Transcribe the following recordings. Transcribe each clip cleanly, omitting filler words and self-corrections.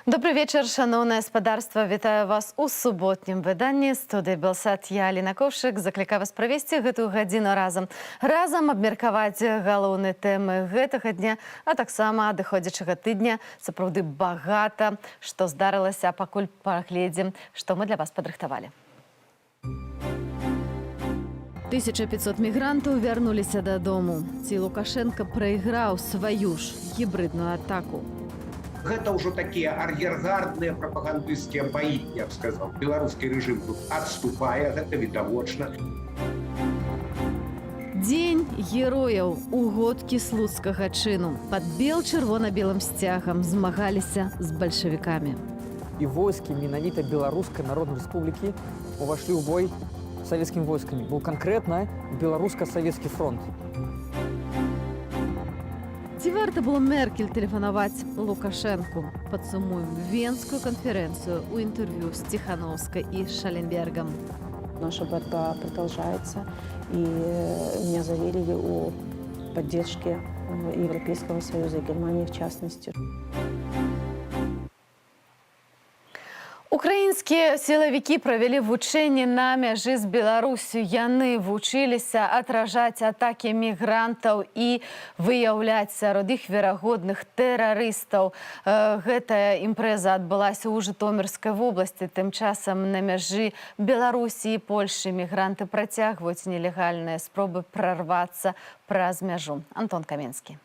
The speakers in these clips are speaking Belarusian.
Добрый вечер, шановное господарство. Вітаю вас у суботнім выданні. Студыі Белсат, я Аліна Ковшык. Заклікаю вас правесці гэтую гадзіну разам. Разам абмеркаваць галоўныя тэмы гэтага дня, а таксама адыходзячага тыдня. Сапраўды багата, што здарылася, пакуль паглядзім, што мы для вас падрыхтавалі. 1500 мігрантаў вярнуліся дадому. Ці Лукашенко прайграў сваю ж гібридную атаку. Гэта ўжо такія ар'ергардныя прапагандысцкія баі, я б сказаў. Беларускі рэжым тут адступае, гэта відавочна. Дзень герояў у год кіслуцкага чыну. Пад бел-чырвона-белым сцягам змагаліся з бальшавікамі. І войскі менавіта Беларускай Народнай Рэспублікі увайшлі ў бой з савецкімі войскамі. Быў канкрэтна беларуска-савецкі фронт. Ці варта было Меркель тэлефанаваць Лукашенку? Падсумуем Венскую конференцию у интервью с Тихановской и Шаленбергом. Наша борьба продолжается, и меня заверили о поддержке Европейского Союза и Германии в частности. Украінскія сілавікі правялі вучэнні на мяжы з Беларусю. Яны вучыліся атражаць атакі мігрантаў і выяўляць сярод іх верагодных тэрарыстаў. Гэтая імпрэза адбылася ў Жытомірскай вобласці. Тым часам на мяжы Беларусі і Польшы мігранты працягваюць нелегальныя спробы прарвацца праз мяжу. Антон Каменскі.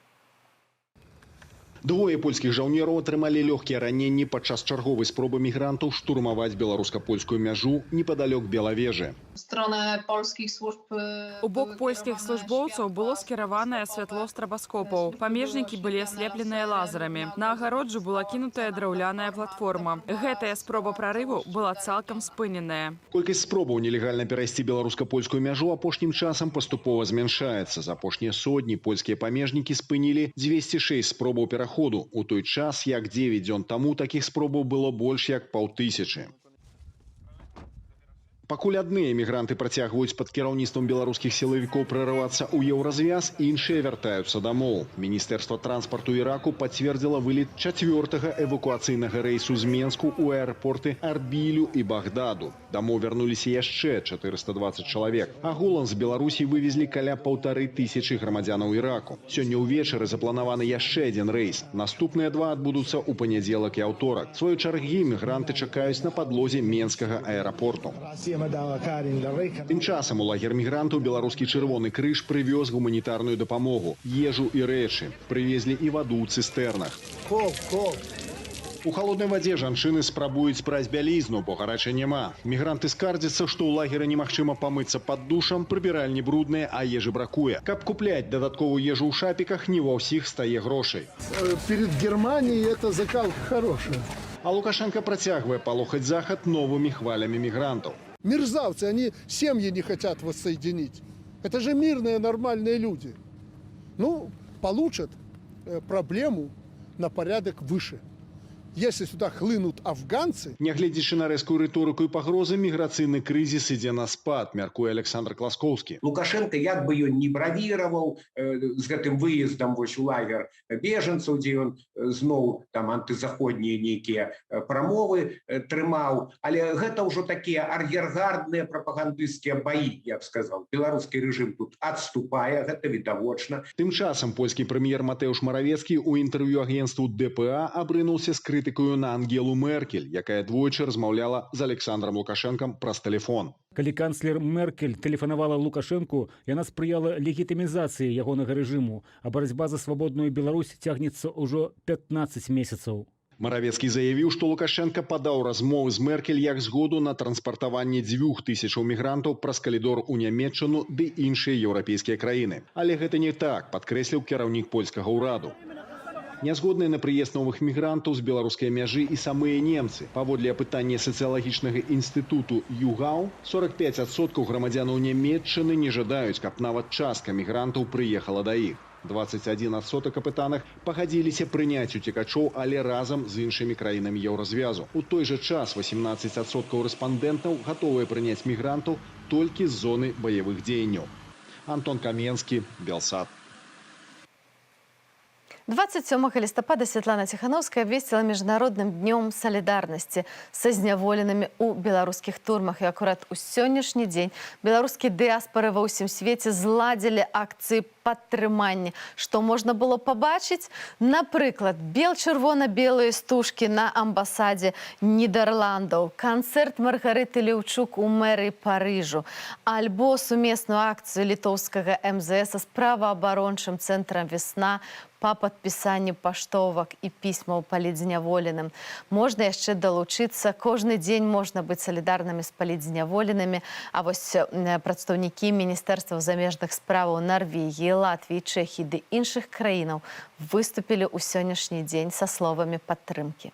Двое польскіх жаўнераў атрымалі лёгкія раненні падчас чарговай спробы мігрантаў штурмаваць беларуска-польскую мяжу непадалёк Белавежы. У бок польскіх службоўцаў было скіраванае святло страбаскопаў. Памежнікі былі аслепленыя лазерамі. На агароджу была кінутая драўляная платформа. Гэтая спроба прарыву была цалкам спыненая. Колькасць спробаў нелегальна перайсці беларуска-польскую мяжу апошнім часам паступова змяншаецца. За апошнія сотні польскія памежнікі спынілі 206 спробаў пераходу. У той час, як 9 дзён таму, такіх спробаў было больш як 500. Пакуль адныя мігранты працягваюць пад кіраўніцтвам беларускіх сілавікоў прарывацца ў еўразвяз, іншыя вяртаюцца дамоў. Міністэрства транспарту Іраку пацвердзіла вылет 4-га эвакуацыйнага рэйсу з Менску ў аэрапорты Арбілю і Багдаду. Дамоў вярнуліся яшчэ 420 чалавек. Агулам з Беларусі вывезлі каля 1500 грамадзянаў Іраку. Сёння ўвечары запланаваны яшчэ адзін рэйс. Наступныя два адбудуцца ў панядзелак і аўторак. Сваёй чаргі мігранты чакаюць на падлозе Менскага аэрапорту. Тым часам у лагер мігрантаў беларускі чырвоны крыж прывёз гуманітарную дапамогу, ежу і рэчы. Прывезлі і ваду ў цыстэрнах. У халоднай вадзе жанчыны спрабуюць спраць бялізну, бо гарачай няма. Мігранты скардзяцца, што ў лагеры немагчыма памыцца пад душам, прыбіральні брудныя, а ежы бракуе. Каб купляць дадатковую ежу ў шапіках, не ва ўсіх стае грошай. Перед Германией это закалка хорошая. А Лукашенко працягвае палохаць захад новымі хвалямі мігрантаў. Мерзавцы, они семьи не хотят воссоединить. Это же мирные, нормальные люди. Ну, получат проблему на порядок выше. Если сюда хлынут афганцы... Нягледзячы на рэзкую рыторыку і пагрозы, міграцыйны крызіс ідзе на спад, мяркуе Александр Класкоўскі. Лукашенко, як бы ён не бравіраваў з гэтым выездам вось у лагер бежанцаў, дзе ён зноў там антызаходнія нейкія прамовы трымаў, але гэта ўжо такія ар'ергардныя прапагандысцкія баі, я б сказаў. Беларускі рэжым тут адступае, гэта відавочна. Тым часам польскі прэм'ер Матэуш Маравецкі ў інтэрв'ю агенцтву ДПА абрынуўся з крытыкаю на Ангелу Меркель, якая двойчы размаўляла з Александром Лукашенком праз тэлефон. Калі канцлер Меркель тэлефанавала Лукашенку, яна спрыяла легітымізацыі ягонага рэжыму, а барацьба за свабодную Беларусь цягнецца ўжо 15 месяцаў. Маравецкі заявіў, што Лукашенко падаў размовы з Меркель як згоду на транспартаванне 2000 мігрантаў праз калідор у Нямецчыну ды іншыя еўрапейскія краіны. Але гэта не так, падкрэсліў кіраўнік польскага ўраду. Нязгодныя на прыезд новых мігрантаў з беларускай мяжы і самыя немцы. Паводле апытання сацыялагічнага інстытуту ЮГАУ, 45% грамадзянаў Нямецчыны не жадаюць, каб нават частка мігрантаў прыехала да іх. 21% апытаных пагадзіліся прыняць уцекачоў, але разам з іншымі краінамі еўразвязу. У той жа час 18% рэспандэнтаў гатовыя прыняць мігрантаў толькі з зоны баявых дзеянняў. Антон Каменскі, Белсат. 27 лістапада Святлана Ціхановская абвесціла міжнародным днём салідарнасці са зняволенымі ў беларускіх турмах. І акурат у сённяшні дзень беларускія дыаспары ва ўсім свеце зладзілі акцыі падтрымання. Што можна было пабачыць? Напрыклад, бел-чырвона-белыя стужкі на амбасадзе Нідерландаў, канцэрт Маргарыты Леўчук у мэрыі Парыжу, альбо сумесную акцыю літоўскага МЗС з праваабарончым цэнтрам «Весна» па падпісанню паштовак і пісьмаў палітзняволеным. Можна яшчэ далучыцца. Кожны дзень можна быць салідарнымі з палітзняволенымі. А вось прадстаўнікі міністэрстваў замежных справаў Нарвегіі, Латвіі, Чэхіі ды іншых краінаў выступілі ў сённяшні дзень са словамі падтрымкі.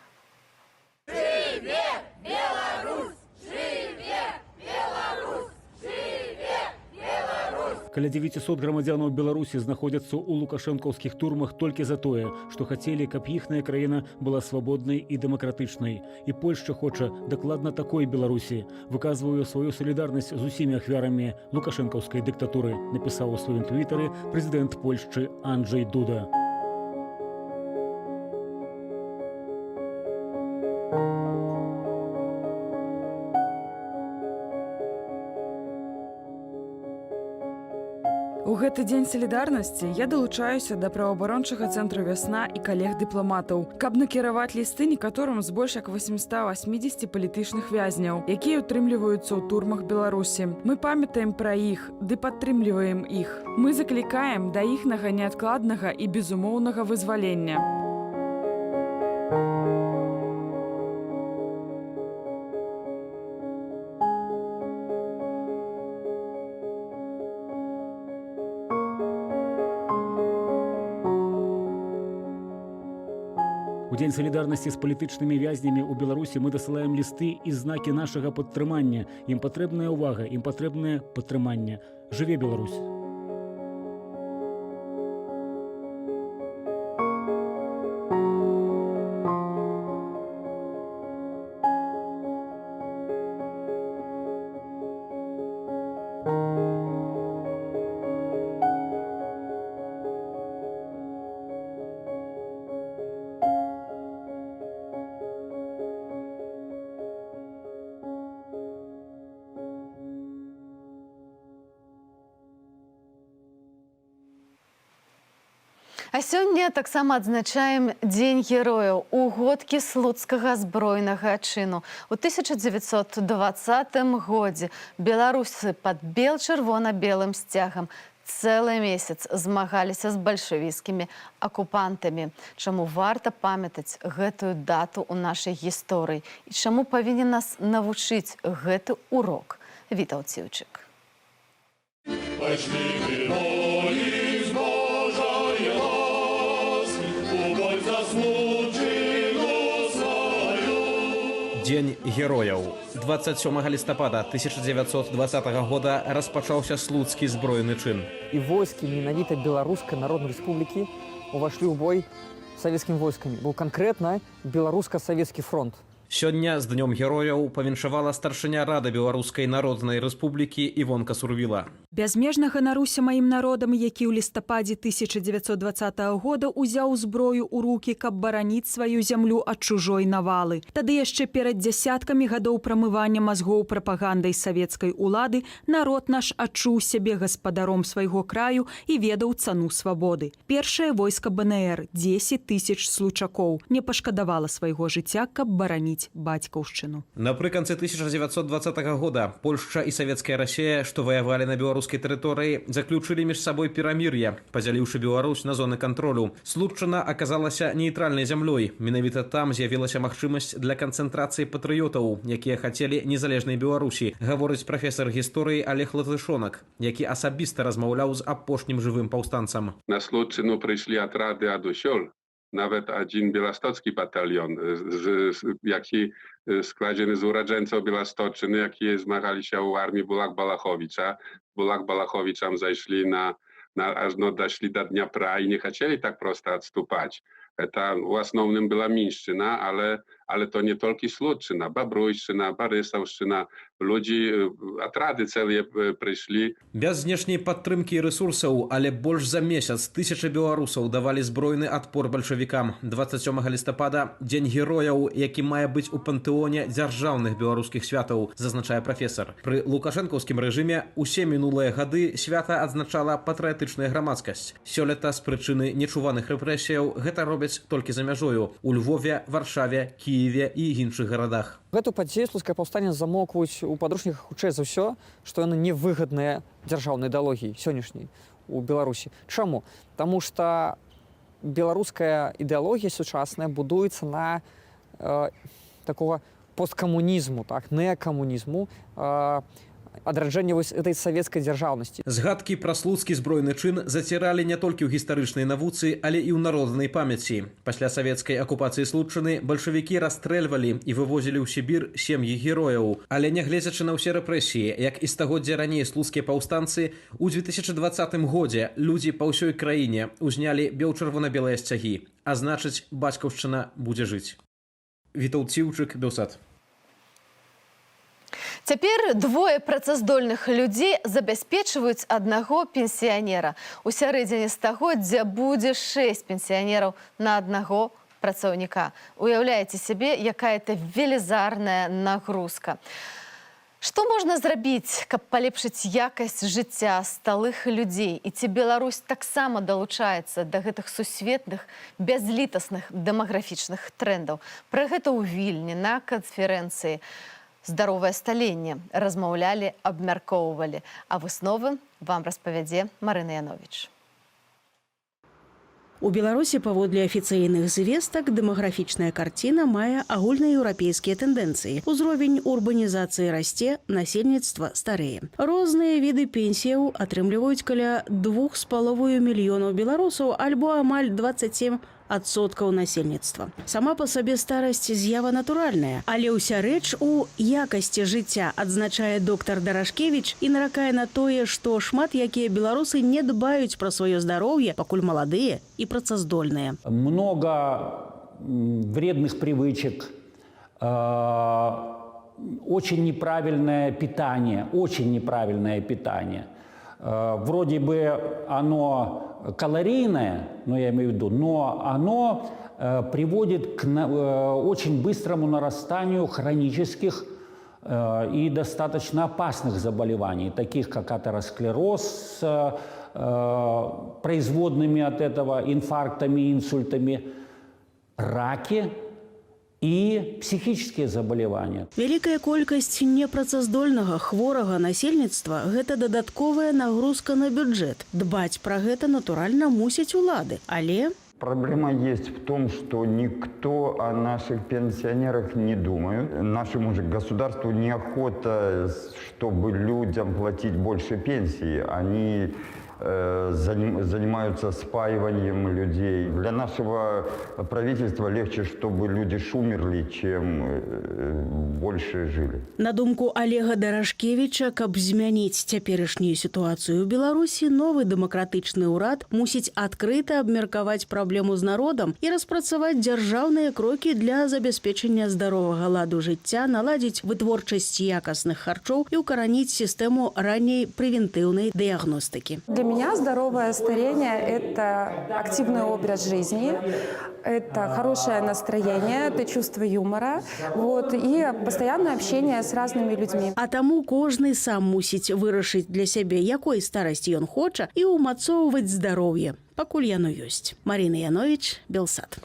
Каля 900 грамадзянаў Беларусі знаходзяцца ў лукашэнкаўскіх турмах толькі за тое, што хацелі, каб іхная краіна была свабоднай і дэмакратычнай. І Польшча хоча дакладна такой Беларусі. Выказваю сваю салідарнасць з усімі ахвярамі лукашэнкаўскай дыктатуры, напісаў у сваім твітары прэзідэнт Польшчы Анджэй Дуда. У гэты дзень салідарнасці я далучаюся да праваабарончага цэнтру «Вясна» і калег-дыпламатаў, каб накіраваць лісты некаторым з больш як 880 палітычных вязняў, якія ўтрымліваюцца ў турмах Беларусі. Мы памятаем пра іх, ды падтрымліваем іх. Мы заклікаем да іхнага неадкладнага і безумоўнага вызвалення. У дзень салідарнасці з палітычнымі вязнямі ў Беларусі мы дасылаем лісты і знакі нашага падтрымання. Ім патрэбная ўвага, ім патрэбнае падтрыманне. Жыве Беларусь! А сёння таксама адзначаем Дзень герояў у год кіслуцкага збройнага чыну. У 1920 годзе беларусы пад бел-чырвона-белым сцягам цэлы месяц змагаліся з бальшавіцкімі акупантамі. Чаму варта памятаць гэтую дату ў нашай гісторыі і чаму павінен нас навучыць гэты урок? Вітаў Ціўчык. Дзень герояў. 27 лістапада 1920 года распачаўся слуцкі збройны чын. І войскі менавіта Беларускай Народнай Рэспублікі ўвайшлі ў бой з савецкімі войскамі. Быў канкрэтна беларуска-савецкі фронт. Сёння з днём герояў павіншавала старшыня Рады Беларускай Народнай Рэспублікі Івонка Сурвіла. Бязмежна ганаруся маім народам, які ў лістападзе 1920 года ўзяў зброю ў рукі, каб бараніць сваю зямлю ад чужой навалы. Тады яшчэ перад дзясяткамі гадоў прамывання мазгоў прапагандай савецкай улады народ наш адчуў сябе гаспадаром свайго краю і ведаў цану свабоды. Першае войска БНР, 10 000 случакоў, не пашкадавала свайго жыцця, каб бараніць бацькаўшчыну. Напрыканцы 1920 года Польшча і Савецкая Расія, што ваявалі на беларускай тэрыторыі, заключылі між сабой перамір'е, падзяліўшы Беларусь на зоны кантролю. Случчына аказалася нейтральнай зямлёй. Менавіта там з'явілася магчымасць для канцэнтрацыі патрыётаў, якія хацелі незалежнай Беларусі, гаворыць прафесар гісторыі Олег Латышонак, які асабіста размаўляў з апошнім жывым паўстанцам. На Случчыну прыйшлі атрады адусюль. Nawet один białostocki batalion, jaki składziony z urodzęców Białostoczyny, jaki zmagali się u armii Bulak-Balachowicza. Bulak-Balachowiczam zajszli aż doszli do Dniepra i nie chcieli tak prosto odstupać. To w основnym była mińszczyna, ale to nie tylko Słudczyna, Babrójszczyna, Barysałszczyna, ludzi, atrady całe przyszli. Без знешняй падтрымкі і рэсурсаў, але больш за месяц тысячы беларусаў давалі збройны адпор бальшавікам. 27 лістапада дзень герояў, які мае быць у пантэоне дзяржаўных беларускіх святаў, зазначае прафесар. Пры лукашэнкаўскім рэжыме усе мінулыя гады свята адзначала патрыятычная грамадскасць. Сёлета з прычыны нечуваных рэпрэсіяў гэта робяць толькі за мяжою у Львове, Варшаве, Кіеве і іншых гарадах. Гэту падзею слуцкае паўстанне замокваюць у падручніках хутчэй за ўсё, што яна невыгадная дзяржаўнай ідэалогіі сённяшняй у Беларусі. Чаму? Таму што беларуская ідэалогія сучасная будуецца на такого посткамунізму, так, неакамунізму, адраджэння этой савецкай дзяржаўнасці. Згадкі пра слуцкі збройны чын заціралі не толькі ў гістарычнай навуцы, але і ў народнай памяці. Пасля савецкай акупацыі Слуцчыны бальшавікі расстрэльвалі і вывозілі ў Сібір сем'і герояў. Але нягледзячы на ўсе рэпрэсіі, як і стагоддзя раней слуцкія паўстанцы, у 2020 годзе людзі па ўсёй краіне ўзнялі бел-чырвона-белыя сцягі, а значыць, бацькаўшчына будзе жыць. Вітаўт Ціўчык, Белсат. Цяпер двое працаздольных людзей забяспечваюць аднаго пенсіянера. У сярэдзіне стагоддзя будзе 6 пенсіянераў на аднаго працаўніка. Уяўляеце сябе, якая это велізарная нагрузка. Што можна зрабіць, каб палепшыць якасць жыцця сталых людзей? І ці Беларусь таксама далучаецца да гэтых сусветных, бязлітасных дэмаграфічных трендаў? Пра гэта ў Вільні на канферэнцыі «Здаровае сталенне» размаўлялі, абмяркоўвалі. А высновы вам распавядзе Марына Яновіч. У Беларусі паводле афіцыйных звестак дэмаграфічная карціна мае агульнаеўрапейскія тэндэнцыі. Узровень урбанізацыі расце, насельніцтва старэе. Розныя віды пенсіяў атрымліваюць каля 2,5 мільёнаў беларусаў альбо амаль 27% насельніцтва. Сама па сабе старасць з'ява натуральная, але ўся рэч у якасці жыцця, адзначае доктар Дарашкевіч і наракае на тое, што шмат якія беларусы не дбаюць пра сваё здароўе, пакуль маладыя і працаздольныя. Много вредных привычек, очень неправильное питание. Вроде бы оно калорийное, но я имею в виду, но оно приводит к очень быстрому нарастанию хронических и достаточно опасных заболеваний, таких как атеросклероз с производными от этого инфарктами, инсультами, раки і псіхічныя забаляванні. Вялікая колькасць непрацаздольнага хворага насельніцтва – гэта дадатковая нагрузка на бюджэт. Дбаць пра гэта, натуральна, мусяць улады. Але проблема есть в том, что никто о наших пенсионерах не думает. Нашему же государству неохота, чтобы людям платить больше пенсии. Они занимаются спаиванием людей. Для нашего правительства легче, чтобы люди шумерли, чем больше жили. На думку Олега Дарашкевіча, каб змяніць цяперашнюю сітуацыю ў Беларусі, новы дэмакратычны ўрад мусіць адкрыта абмеркаваць праблему з народам і распрацаваць дзяржаўныя крокі для забяспечэння здаровага ладу жыцця, наладзіць вытворчасць якасных харчоў і ўкараніць сістэму ранняй прэвентыўнай дыягностыкі. Для меня здоровое старение – это активный образ жизни, это хорошее настроение, это чувство юмора, и постоянное общение с разными людьми. А таму кожны сам мусіць вырашыць для сябе, якой старасці ён хоча, і ўмацоўваць здароўе, пакуль яно ёсць. Марына Яновіч, Белсат.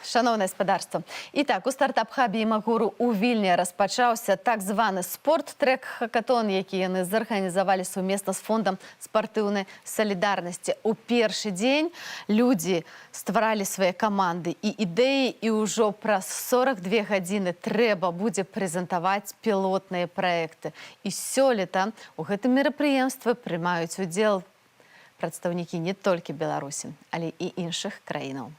Шановне господарство. Итак, у стартап-хабі Імагуру у Вільні распачаўся так званы спорт-трек-хакатон, які яны зарганізавалі сумесна з фондам спартыўнай салідарнасці. У першы дзень людзі стваралі свае каманды і ідэі, і ўжо праз 42 гадзіны трэба будзе прэзентаваць пілотныя праекты. І сёлета у гэтым мерапрыемстве прымаюць удзел прадстаўнікі не толькі Беларусі, але і іншых краінаў.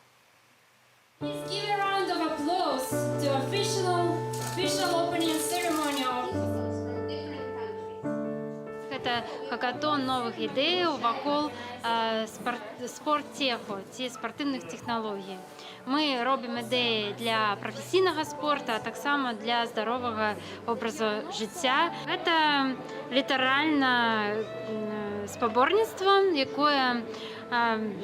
гэта хакатон новых ідэяў вакол спорттеху ці спартыўных тэхналогій. Мы робім ідэі для прафесійнага спорта, а таксама для здаровага образу жыцця. Гэта літаральна спаборніцтва, якое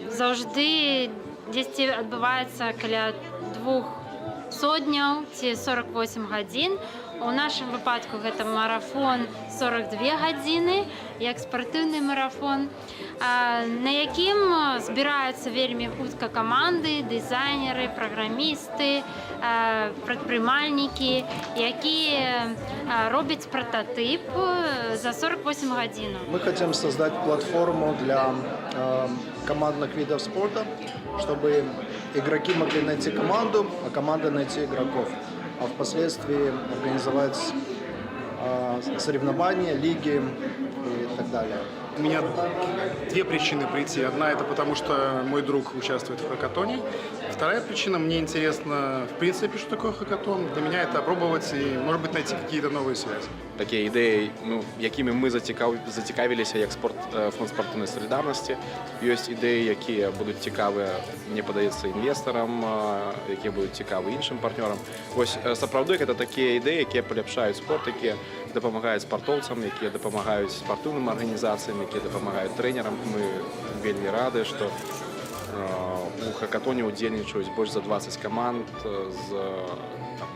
заўжды дзесьці адбываецца каля 200 ці 48 гадзін. У нашым выпадку гэта марафон 42 гадзіны, як спартыўны марафон, на якім збіраюцца вельмі хутка каманды, дызайнеры, праграмісты, прадпрымальнікі, якія робяць прототип за 48 гадзін. Мы хотим создать платформу для командных видов спорта, чтобы игроки могли найти команду, а команда найти игроков. А впоследствии организовать соревнования, лиги и так далее. У меня две причины прийти. Одна – это потому, что мой друг участвует в хакатоне. Вторая причина – мне интересно, в принципе, что такое хакатон. Для меня это опробовать и, может быть, найти какие-то новые связи. Такі ідеї, якими ми зацікавилися як фонд спортивної солідарності. Є ідеї, які будуть цікаві, мені подається, інвесторам, які будуть цікаві іншим партнерам. Ось сапраўды це такі ідеї, які поліпшають спорт, які допомагають спортовцам, які допомагають спортивним організаціям, які допомагають тренерам. Ми вельми раді, що у хакатоне удзельнічаюць больш за 20 команд з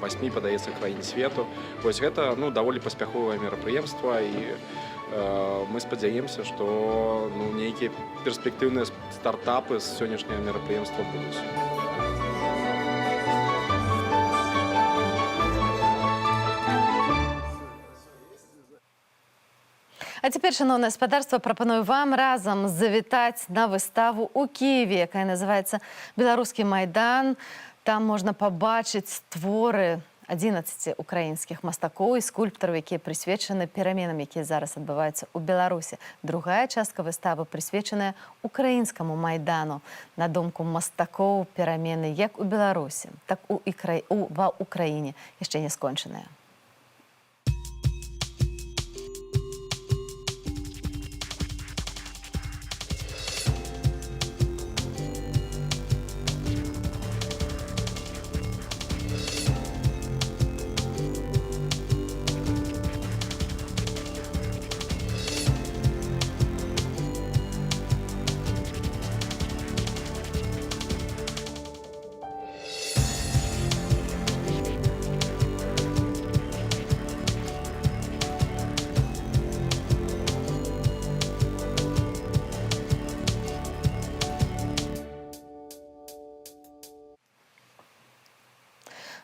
8, падаецца, краін свету. Вось гэта даволі паспяховае мерапрыемства, і мы спадзяемся, што нейкія перспектыўныя стартапы з сённяшняга мерапрыемства будуць. А цяпер, шановнае гаспадарства, прапаную вам разам завітаць на выставу ў Кіеве, якая называецца «Беларускі майдан». Там можна пабачыць творы 11 украінскіх мастакоў і скульптараў, якія прысвечаны пераменам, якія зараз адбываюцца ў Беларусі. Другая частка выставы прысвечаная украінскаму майдану. На думку мастакоў, перамены як у Беларусі, так і ва Украіне яшчэ не скончаныя.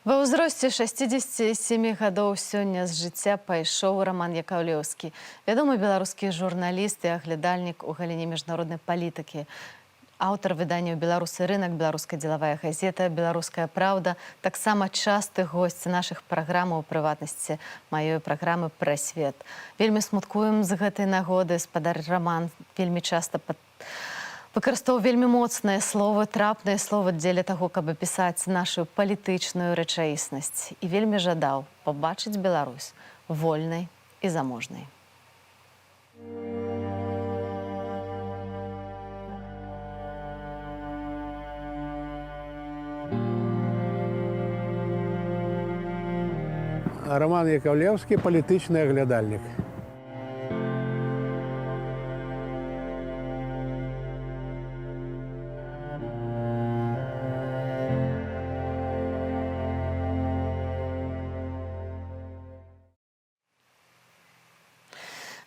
Ва ўзросце 67 гадоў сёння з жыцця пайшоў Роман Яковлеўскі, вядомы беларускі журналіст і аглядальнік у галіне міжнароднай палітыкі. Аўтар выданняў «Беларусы рынак», «Беларуская дзелавая газета», «Беларуская праўда», таксама часты госць нашых праграмаў, у прыватнасці маёй праграмы «Прэсвет». Вельмі смуткуем з гэтай нагоды. Спадар Роман вельмі часта выкарыстоўваў вельмі моцныя словы, трапныя словы дзеля таго, каб апісаць нашу палітычную рэчаіснасць. І вельмі жадаў пабачыць Беларусь вольнай і заможнай. Роман Яковлеўскі, палітычны аглядальнік.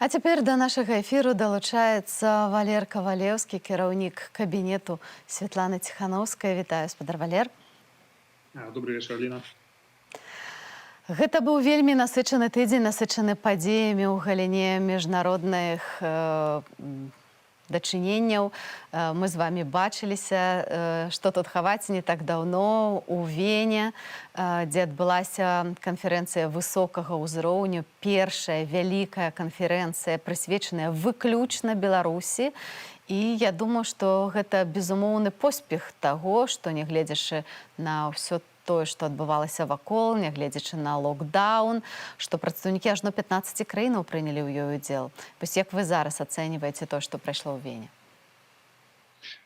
А цяпер да нашага эфіру далучаецца Валер Кавалеўскі, кіраўнік кабінету Святланы Ціханаўскай. Вітаю, спадар Валер. Добрый вечер, Алина. Гэта быў вельмі насычаны тыдзень, насычаны падзеямі ў галіне міжнародных дачыненняў. Мы з вами бачыліся, што тут хаваць, не так даўно у Вене, дзе адбылася канферэнцыя высокага ўзроўню, першая вялікая канферэнцыя, прысвечаная выключна Беларусі. І я думаю, што гэта безумоўны поспех таго, што, нягледзячы на ўсё тое, што адбывалася вакол, нягледзячы на локдаун, што прадстаўнікі ажно 15 краінаў прынялі ў ёй удзел. Вось як вы зараз ацэньваеце тое, што прайшло ў Вене?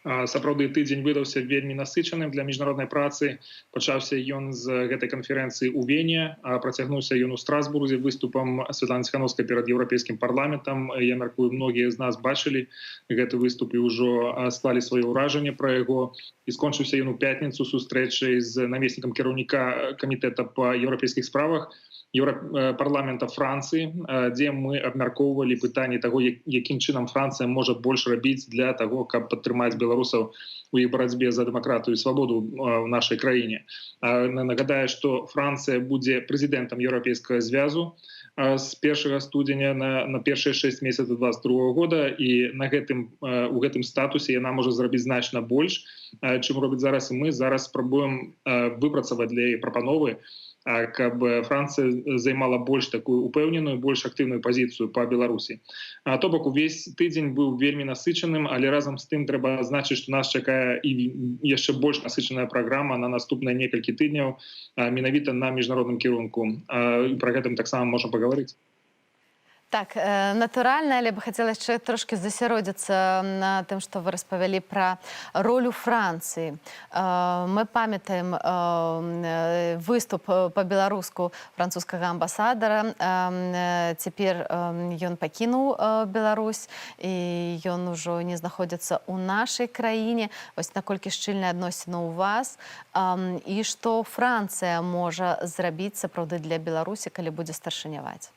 Сапраўды тыдзень выдаўся вельмі насычаным для міжнароднай працы. Пачаўся ён з гэтай канферэнцыі ў Вене, працягнуўся ён у Страсбурзе выступам Святланы Ціхановскай перад еўрапейскім парламентам. Я мяркую, многія з нас бачылі гэты выступ і ўжо склалі сваё ўражанне пра яго. І скончыўся ён у пятніцу сустрэчай з намеснікам кіраўніка камітэта па еўрапейскіх справах Еўрапарламента Францыі, дзе мы абмяркоўвалі пытанні таго, якім чынам Францыя можа больш рабіць для таго, каб падтрымаць беларусаў у іх барацьбе за дэмакратыю і свабоду ў нашай краіне. Нагадаю, што Францыя будзе прэзідэнтам Еўрапейскага звязу з 1 студзеня на першыя 6 месяцаў 2022 года, і у гэтым статусе яна можа зрабіць значна больш, чым робіць зараз, і мы зараз спрабуем выпрацаваць для яе прапановы, каб Францыя займала больш такую упэўненую, больш актыўную пазіцыю па Беларусі. То бок увесь тыдзень быў вельмі насычаным, але разам з тым трэба адзначыць, што нас чакае і яшчэ больш насычаная праграма на наступныя некалькі тыдняў, менавіта на міжнародным кірунку. Пра гэтым таксама можна пагаварыць. Так, натуральна, але бы хацела яшчэ трошкі засяродзіцца на тым, што вы распавялі пра ролю Францыі. Мы памятаем выступ па-беларуску французскага амбасадара. Цяпер ён пакінуў Беларусь, і ён ужо не знаходзіцца ў нашай краіне. Вось наколькі шчыльныя адносіны ў вас, і што Францыя можа зрабіць сапраўды для Беларусі, калі будзе старшыняваць?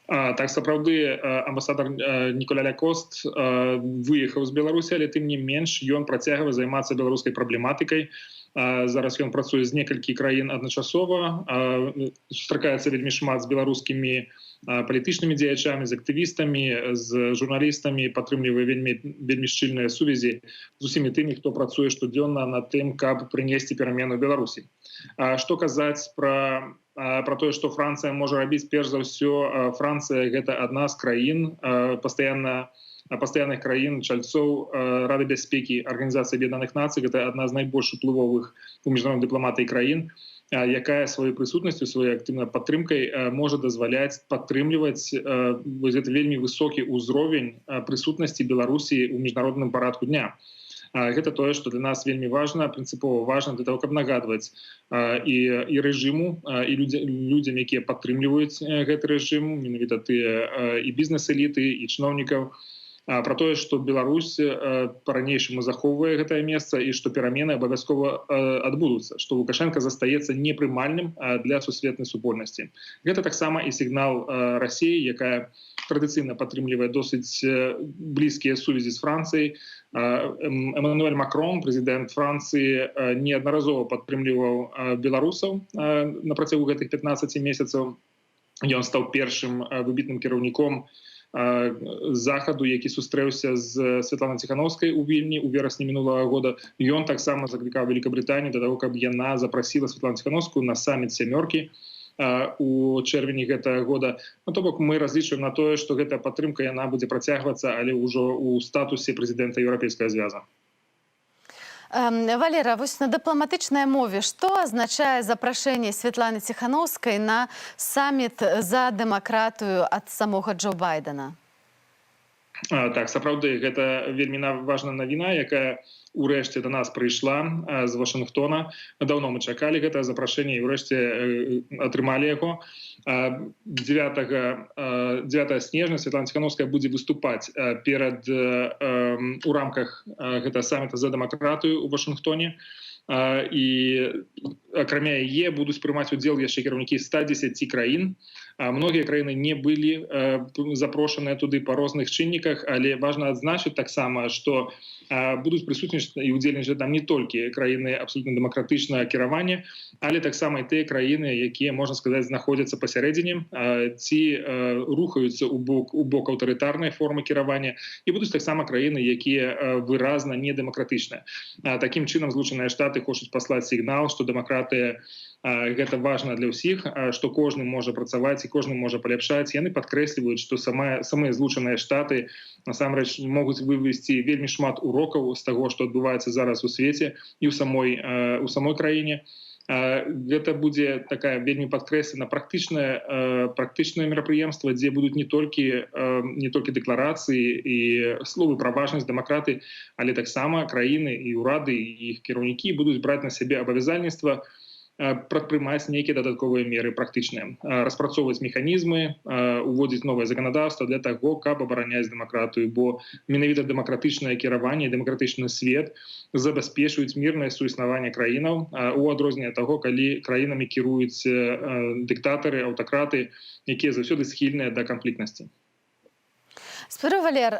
Так, сапраўды, амбасадар Ніколя Лякост выехаў з Беларусі, але тым не менш ён працягвае займацца беларускай праблематыкай. Зараз ён працуе з некалькі краін адначасова, сустракаецца вельмі шмат з беларускімі палітычнымі дзеячамі, з актывістамі, з журналістамі, падтрымлівае вельмі шчыльныя сувязі з усімі тымі, хто працуе штодзённа над тым, каб прынесці перамену ў Беларусі. Што казаць пра тое, што Францыя можа рабіць? Перш за ўсё, Францыя — гэта адна з краін, пастаянных краін, чальцоў Рады бяспекі Арганізацыі Аб'яднаных Нацый. Гэта адна з найбольш уплывовых у міжнароднай дыпламатыі краін, якая сваёй прысутнасцю, сваёй актыўнай падтрымкай можа дазваляць падтрымліваць гэты вельмі высокі ўзровень прысутнасці Беларусі ў міжнародным парадку дня. Гэта тое, што для нас вельмі важна, прынцыпова важна для того, каб нагадваць і рэжыму, і людзям, якія падтрымліваюць гэты рэжым, менавіта тыя і бізнес-эліты, і чыноўнікаў, пра тое, што Беларусь па-ранейшаму захоўвае гэтае месца і што перамены абавязкова адбудуцца, што Лукашенко застаецца непрымальным для сусветнай супольнасці. Гэта таксама і сігнал Расіі, якая традыцыйна падтрымлівае досыць блізкія сувязі з Францыяй. Эммануэль Макрон, прэзідэнт Францыі, неаднаразова падтрымліваў беларусаў на працягу гэтых 15 месяцаў. Ён стаў першым выбітным кіраўніком захаду, які сустрэўся з Святланай Ціхановскай у Вільні ў верасні мінулага года. Ён таксама заклікаў Великабрытанію да таго, каб яна запрасіла Святлану Ціхановскую на саміт сямёркі у чэрвені гэтага года. То бок мы разлічваем на тое, што гэтая падтрымка яна будзе працягвацца, але ўжо ў статусе прэзідэнта Еўрапейскага звяза. Валера, вось на дыпламатычнай мове што азначае запрашэнне Святланы Ціхановскай на саміт за дэмакратыю ад самога Джо Байдена? Так, сапраўды, гэта вельмі важная навіна, якая урэшце да нас прыйшла з Вашынгтона. Даўно мы чакалі гэта запрашэнне і ўрэшце атрымалі яго. 9 снежня Святлана Ціхановская будзе выступаць у рамках гэтага саміта за дэмакратыю ў Вашынгтоне. І акрамя яе будуць прымаць удзел яшчэ кіраўнікі 110 краін. Многія краіны не былі запрошаныя туды па розных чынніках, але важна адзначыць таксама, што будуць прысутнічаць і удзельнічаць там не толькі краіны абсолютна дэмакратычнага кіравання, але таксама і тыя краіны, якія, можна сказаць, знаходзяцца пасярэдзіне ці рухаюцца ў бок аўтарытарнай формы кіравання, і будуць таксама краіны, якія выразна недэмакратычныя. Такім чынам Злучаныя Штаты хочуць паслаць сігнал, што дэмакратыя гэта важна для ўсіх, што кожны можа працаваць і кожны можа паляпшаць. Яны падкрэсліваюць, што самыя злучаныя штаты насамрэч могуць вывесці вельмі шмат урокаў з таго, што адбываецца зараз у свеце і ў самой краіне. Гэта будзе такая вельмі падкрэслена практычнае мерапрыемства, дзе будуць не толькі дэкларацыі і словы пра важнасць дэмакраты, але таксама краіны і ўрады і іх кіраўнікі будуць браць на сябе абавязальніцтва прадпрымаць нейкія дадатковыя меры практычныя, распрацоўваць механізмы, уводзіць новае заканадаўства для таго, каб абараняць дэмакратыю, бо менавіта дэмакратычнае кіраванне, дэмакратычны свет забяспечваюць мірнае суіснаванне краінаў, у адрозненне таго, калі краінамі кіруюць дыктатары, аўтакраты, якія заўсёды схільныя да канфліктнасці. Спадару Валер,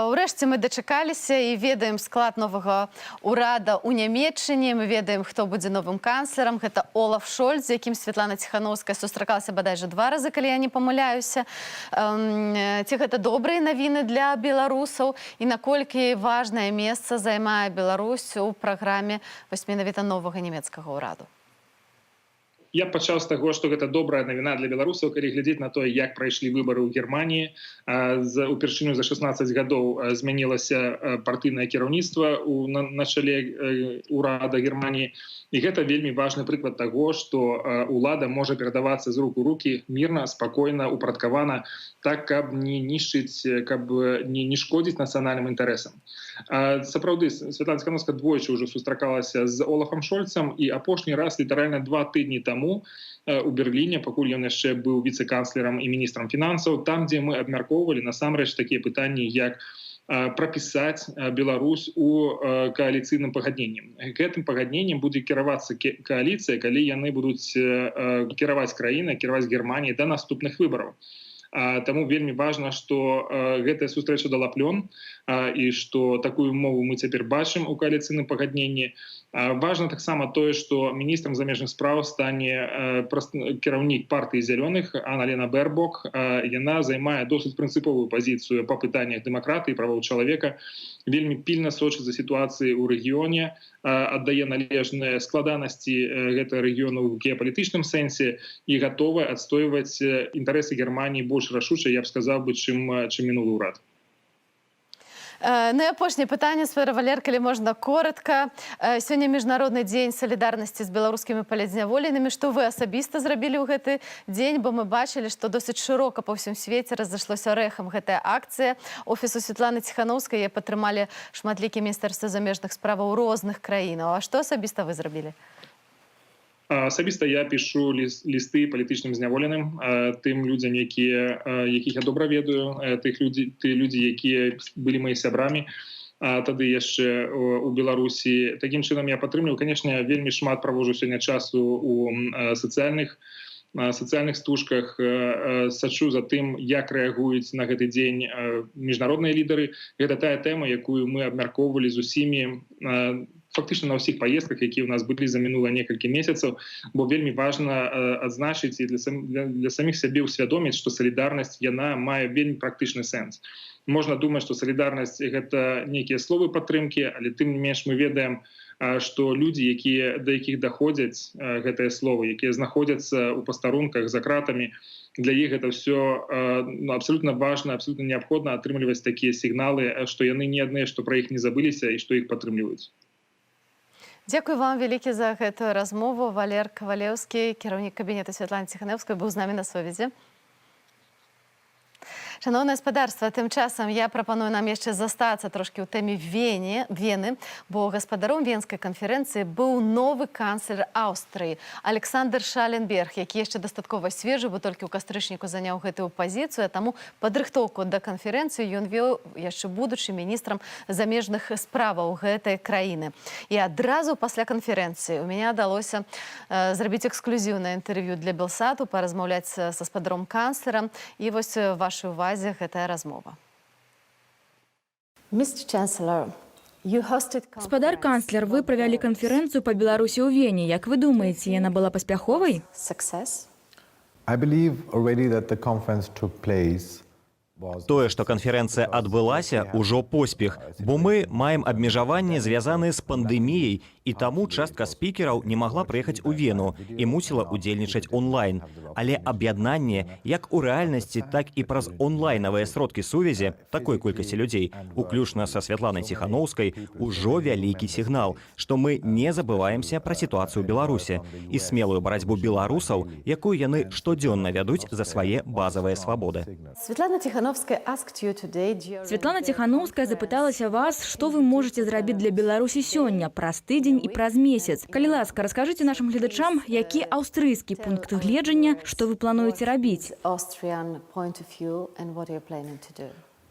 урэшце мы дачакаліся і ведаем склад новага ўрада ў Нямецчыне, мы ведаем, хто будзе новым канцлерам, гэта Олаф Шольц, з якім Святлана Ціхановская сустракалася бадайжа 2 разы, калі я не памыляюся. Ці гэта добрыя навіны для беларусаў і наколькі важнае месца займае Беларусь у праграме менавіта новага нямецкага ўраду? Я пачаў з таго, што гэта добрая навіна для беларусаў, калі глядзець на тое, як прайшлі выбары ў Германіі. Упершыню за 16 гадоў змянілася партыйнае кіраўніцтва на чале ўрада Германіі. І гэта вельмі важны прыклад таго, што ўлада можа перадавацца з рук у рукі мірна, спакойна, упарадкавана, так, каб не нішчыць, каб не шкодзіць нацыянальным інтарэсам. Сапраўды, Святлана Ціхановская двойчы ўжо сустракалася з Олафам Шольцам, і апошні раз літаральна 2 тыдні таму у Берліне, пакуль ён яшчэ быў віцэ-канцлерам і міністрам фінансаў, там, дзе мы абмяркоўвалі насамрэч такія пытанні, як прапісаць Беларусь у кааліцыйным пагадненнем. Гэтым пагадненнем будзе кіравацца кааліцыя, калі яны будуць кіраваць краінай, кіраваць Германіяй да наступных выбараў. Таму вельмі важна, што гэтая сустрэча дала плён і што такую мову мы цяпер бачым у кааліцыйным пагадненні. Важна таксама тое, што міністрам замежных спраў стане кіраўнік партыі зялёных Анна-Лена Бербок. Яна займае досыць прынцыповую пазіцыю па пытаннях дэмакратыі і правоў чалавека, вельмі пільна сочыць за сітуацыяй у рэгіёне, аддае належныя складанасці гэтага рэгіёну ў геапалітычным сэнсе і гатовая адстойваць інтарэсы Германіі больш рашуча, я б сказаў бы, чым мінулы ўрад. Ну і апошняе пытанне, Спадар Валер, калі можна коротка. Сёння міжнародны дзень салідарнасці з беларускімі палітзняволенымі. Што вы асабіста зрабілі ў гэты дзень? Бо мы бачылі, што досыць шырока па ўсім свеце разышлося рэхам гэтая акцыя. Офісу Святланы Ціхановскай падтрымалі шматлікія міністэрствы замежных справаў розных краінаў. А што асабіста вы зрабілі? Асабіста я пішу лісты палітычным зняволеным, тым людзям, якіх я добра ведаю, ты людзі, якія былі мои сябрамі тады яшчэ у Беларусі. Такім чынам я падтрымліваю. Канешне, вельмі шмат праводжу сёння часу у сацыяльных стужках, сачу за тым, як рэагуюць на гэты дзень міжнародныя лідары. Гэта тая тэма, якую мы абмяркоўвалі з усімі фактычна на ўсіх паездках, якія ў нас былі за мінула некалькі месяцаў, бо вельмі важна адзначыць і для саміх сябе ўсвядоміць, што салідарнасць, яна мае вельмі практычны сэнс. Можна думаць, што салідарнасць — гэта нейкія словы падтрымкі, але тым не менш мы ведаем, што людзі, да якіх даходзяць гэтыя словы, якія знаходзяцца ў пастарунках за кратамі, для іх гэта ўсё абсолютна важна, абсолютна неабходна атрымліваць такія сігналы, што яны не адныя, што пра іх не забыліся і што іх падтрымліваюць. Дзякуй вам вялікі за гэтую размову. Валер Кавалеўскі, кіраўнік кабінета Святланы Ціхановскай, быў з намі на сувязі. Шановне гаспадарства, тым часам я прапаную нам яшчэ застацца трошкі ў тэме Вены, бо гаспадаром Венскай канферэнцыі быў новы канцлер Аўстрыі Александр Шаленберг, які яшчэ дастаткова свежы, бо толькі ў кастрычніку заняў гэтую пазіцыю, а таму падрыхтоўку да канферэнцыі ён вёў яшчэ будучы міністрам замежных справаў гэтай краіны. І адразу пасля канферэнцыі у мяне адалося зрабіць эксклюзіўнае інтэрв'ю для Белсату, паразмаўляць са спадаром канцлера, і вось вашай увазе гэтая размова. Спадар канцлер, вы правялі канферэнцыю па Беларусі ў Вене. Як вы думаеце, яна была паспяховай? Тое, што канферэнцыя адбылася, ужо поспех, бо мы маем абмежаванні, звязаныя з пандэміяй, і таму частка спікераў не магла прыехаць у Вену і мусіла ўдзельнічаць онлайн. Але аб'яднанне як у рэальнасці, так і праз онлайнавыя сродкі сувязі такой колькасці людзей, уключна са Святланай Ціханаўскай, ужо вялікі сігнал, што мы не забываемся пра сітуацыю ў Беларусі і смелую барацьбу беларусаў, якую яны штодзённа вядуць за свае базавыя свабоды. Святлана Ціханаўская запыталася вас, што вы можаце зрабіць для Беларусі сёння, праз тыдзень і праз месяц. Калі ласка, раскажыце нашым гледачам, які аўстрыйскі пункт гледжання, што вы плануеце рабіць.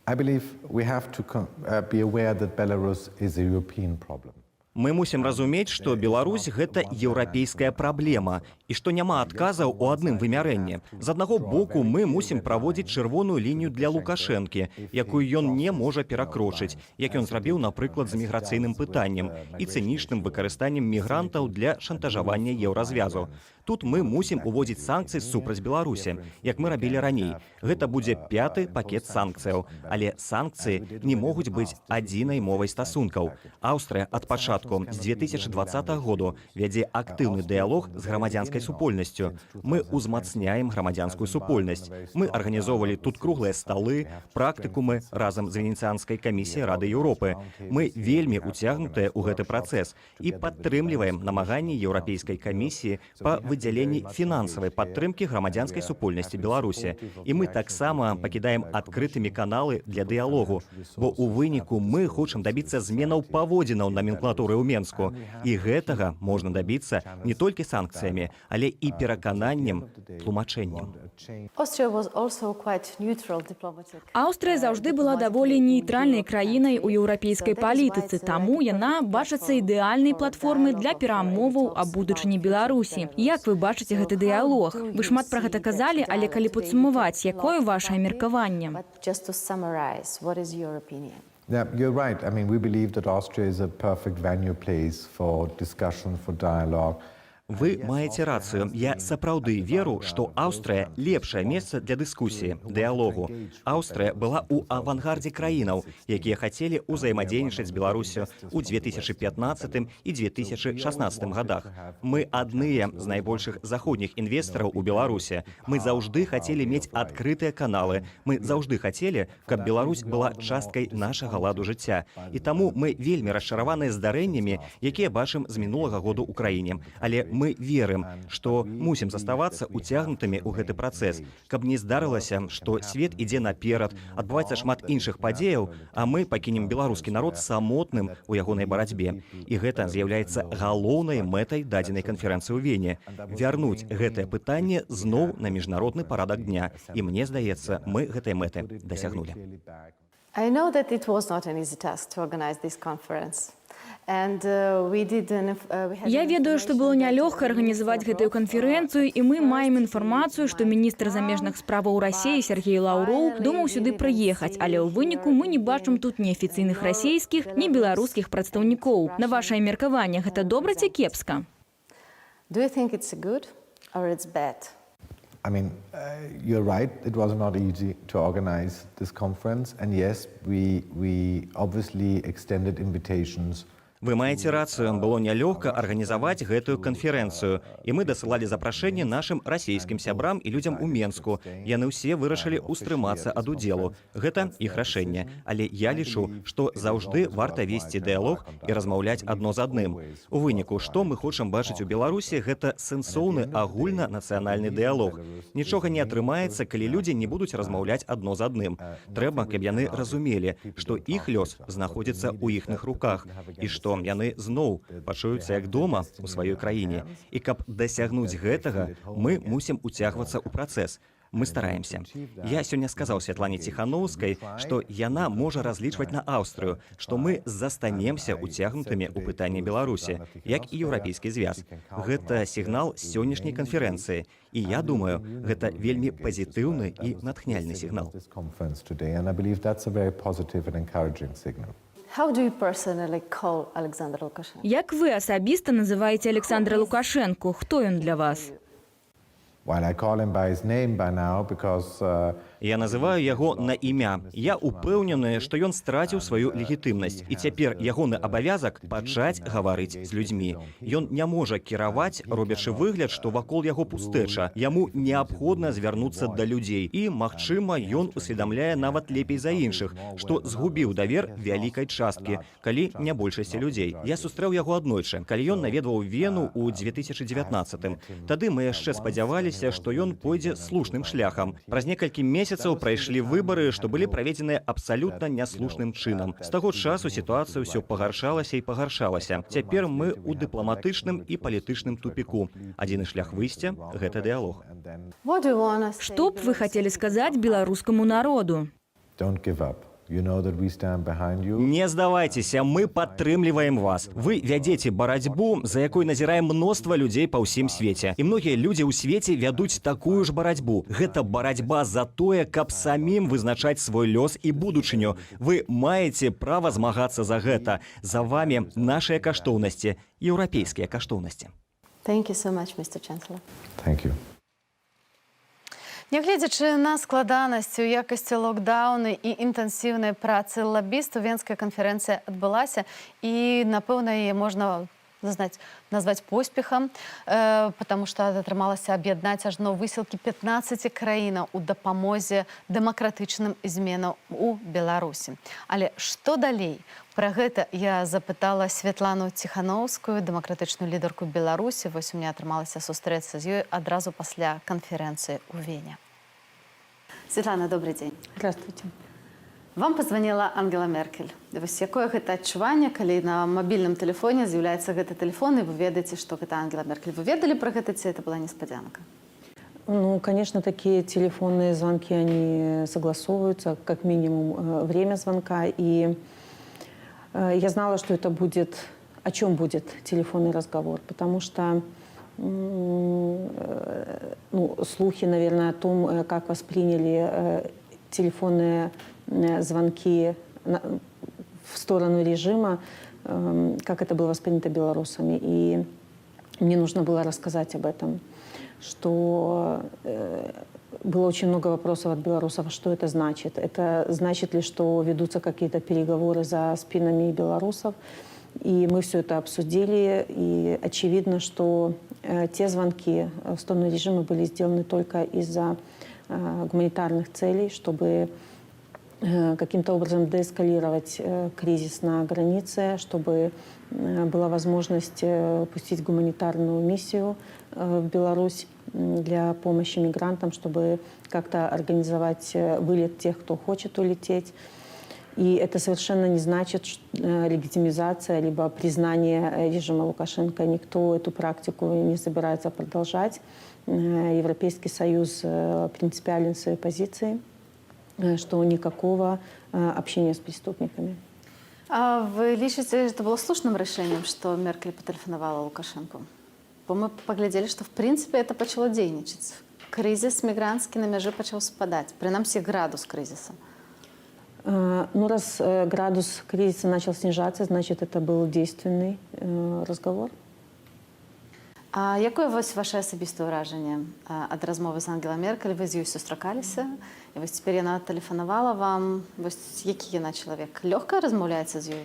I believe we have to be aware that Belarus is a European problem. Мы мусім разумець, што Беларусь – гэта еўрапейская праблема і што няма адказаў у адным вымярэнні. З аднаго боку, мы мусім праводзіць чырвоную лінію для Лукашэнкі, якую ён не можа перакрочыць, як ён зрабіў, напрыклад, з міграцыйным пытаннем і цынічным выкарыстаннем мігрантаў для шантажавання еўразвязу. Тут мы мусім уводзіць санкцыі супраць Беларусі, як мы рабілі раней. Гэта будзе 5-й пакет санкцыяў. Але санкцыі не могуць быць адзінай мовай стасункаў. Аўстрыя ад пачатку з 2020 году вядзе актыўны дыялог з грамадзянскай супольнасцю. Мы ўзмацняем грамадзянскую супольнасць. Мы арганізоўвалі тут круглыя сталы, практыкумы разам з Венецыянскай камісіяй Рады Еўропы. Мы вельмі уцягнутыя ў гэты працэс і падтрымліваем намаганні Еўрапейскай камісіі па выдзяленні фінансавай падтрымкі грамадзянскай супольнасці Беларусі. І мы таксама пакідаем адкрытымі каналы для дыялогу, бо ў выніку мы хочам дабіцца зменаў паводзінаў наменклатуры ў Менску. І гэтага можна дабіцца не толькі санкцыямі, але і перакананнем, тлумачэннем. Аўстрыя заўжды была даволі нейтральнай краінай у еўрапейскай палітыцы, таму яна бачыцца ідэальнай платформай для перамоваў аб будучыні Беларусі. Як вы бачыце гэты дыялог? Вы шмат пра гэта казалі, але калі падсумаваць, якое вашае меркаванне? Yeah, you're right. I mean, we believe that Austria is a perfect venue place for discussion, for dialogue. Вы маеце рацыю. Я сапраўды веру, што Аўстрыя – лепшае месца для дыскусіі, дыялогу. Аўстрыя была ў авангардзе краінаў, якія хацелі ўзаемадзейнічаць з Беларусю ў 2015 і 2016 годах. Мы адныя з найбольшых заходніх інвестараў у Беларусі. Мы заўжды хацелі мець адкрытыя каналы. Мы заўжды хацелі, каб Беларусь была часткай нашага ладу жыцця. І таму мы вельмі расчараваныя здарэннямі, якія бачым з мінулага году ў краіне. Але мы верым, што мусім заставацца уцягнутымі ў гэты працэс, каб не здарылася, што свет ідзе наперад, адбываецца шмат іншых падзеяў, а мы пакінем беларускі народ самотным у ягонай барацьбе. І гэта з'яўляецца галоўнай мэтай дадзенай канферэнцыі ў Вене – вярнуць гэтае пытанне зноў на міжнародны парадак дня. І мне здаецца, мы гэтай мэты дасягнулі. I know that it was not an easy task to organize this conference. Я ведаю, што было нялёгка арганізаваць гэтую канферэнцыю, і мы маем інфармацыю, што міністр замежных справаў Расіі Сергей Лаўроў думаў сюды прыехаць, але ў выніку мы не бачым тут ні афіцыйных расійскіх, ні беларускіх прадстаўнікоў. На вашае меркаванне, гэта добра ці кепска? Do you think it's good or it's bad? I mean, you're right. It was not easy to organize this conference. And yes, we obviously extended invitations. Вы маеце рацыю, было нялёгка арганізаваць гэтую канферэнцыю, і мы дасылалі запрашэнне нашым расійскім сябрам і людзям у Менску. Яны ўсе вырашылі ўстрымацца ад удзелу. Гэта іх рашэнне. Але я лічу, што заўжды варта весці дыялог і размаўляць адно з адным. У выніку, што мы хочам бачыць у Беларусі, гэта сэнсоўны агульнанацыянальны дыялог. Нічога не атрымаецца, калі людзі не будуць размаўляць адно з адным. Трэба, каб яны разумелі, што іх лёс знаходзіцца ў іхных руках, і што яны зноў пачуюцца як дома ў сваёй краіне. І каб дасягнуць гэтага, мы мусім уцягвацца ў працэс. Мы стараемся. Я сёння сказаў Святлане Ціханаўскай, што яна можа разлічваць на Аўстрыю, што мы застанемся уцягнутымі ў пытанне Беларусі, як і Еўрапейскі звяз. Гэта сігнал сённяшняй канферэнцыі. І я думаю, гэта вельмі пазітыўны і натхняльны сігнал. How do you personally call Alexander Lukashenko? Як вы асабіста называеце Александра Лукашэнку? Хто ён для вас? While I call him by his name by now because Я называю яго на імя. Я упэўнены, што ён страціў сваю легітымнасць. І цяпер ягоны абавязак пачаць гаварыць з людзьмі. Ён не можа кіраваць, робячы выгляд, што вакол яго пустэча. Яму неабходна звярнуцца да людзей. І, магчыма, ён усведамляе нават лепей за іншых, што згубіў давер вялікай часткі, калі не большасці людзей. Я сустрэў яго аднойчы, калі ён наведваў Вену ў 2019-м. Тады мы яшчэ спадзяваліся, што ён пойдзе слушным шляхам. Праз некалькі месяцаў прайшлі выбары, што былі праведзеныя абсалютна няслушным чынам. З таго часу сітуацыя ўсё пагаршалася і пагаршалася. Цяпер мы ў дыпламатычным і палітычным тупіку. Адзіны шлях выйсця – гэта дыялог. Что б вы хотели сказать белорусскому народу? don't give up. You know that we stand behind you. Не здавайцеся, мы падтрымліваем вас. Вы вядзеце барацьбу, за якой назіраем мноства людзей па ўсім свеце. І многія людзі ў свеце вядуць такую ж барацьбу. Гэта барацьба за тое, каб самім вызначаць свой лёс і будучыню. Вы маеце права змагацца за гэта. За вами нашыя каштоўнасці, еўрапейскія каштоўнасці. Thank you so much, Mr. Chancellor. Thank you. Нягледзячы на складанасці ў якасці локдауны і інтэнсіўнай працы лабістаў, Венская канферэнцыя адбылася, і, напэўна, яе можна назваць поспехам, потому што атрымалася аб'яднаць ажно высілкі 15 краінаў у дапамозе дэмакратычным зменам у Беларусі. Але што далей? Пра гэта я запытала Святлану Ціхановскую, дэмакратычную лідарку Беларусі. Вось у меня атрымалася сустрэцца з ёй адразу пасля канферэнцыі ў Вене. Светлана, добрый день. Здравствуйте. Вам позвонила Ангела Меркель. Вось якое гэта адчуванне, калі на мабільным тэлефоне з'яўляецца гэты тэлефон, і вы ведаеце, што гэта Ангела Меркель. Вы ведалі пра гэта, ці это была неспадзянка? Ну, конечно, такие телефонные звонки, они согласовываются, как минимум время звонка. И я знала, что это будет, о чем будет телефонный разговор, потому что слухи, наверное, о том, как восприняли телефонные звонки в сторону режима, как это было воспринято белорусами. И мне нужно было рассказать об этом, что было очень много вопросов от белорусов, что это значит. Это значит ли, что ведутся какие-то переговоры за спинами белорусов. И мы все это обсудили, и очевидно, что те звонки в сторону режима были сделаны только из-за гуманитарных целей, чтобы каким-то образом деэскалировать кризис на границе, чтобы была возможность пустить гуманитарную миссию в Беларусь для помощи мигрантам, чтобы как-то организовать вылет тех, кто хочет улететь. И это совершенно не значит легитимизация либо признание режима Лукашенко. Никто эту практику не собирается продолжать. Европейский Союз принципиален в своей позиции, что никакого общения с преступниками. А вы лічыце, это было слушным решением, что Меркель потэлефанавала Лукашенко? Бо мы поглядели, что в принципе это пачало дзейнічаць. Кризис мигрантский на мяжы пачаў спадаць, прынамсі градус кризиса. Ну, раз градус кризиса начал снижаться, значит, это был действенный разговор. А якое ваше асабістае ўражанне ад размовы з Ангелай Меркель? Вы з ёй сустракаліся, і вось цяпер яна тэлефанавала вам. Вось які яна чалавек? Лёгка размаўляецца з ёй?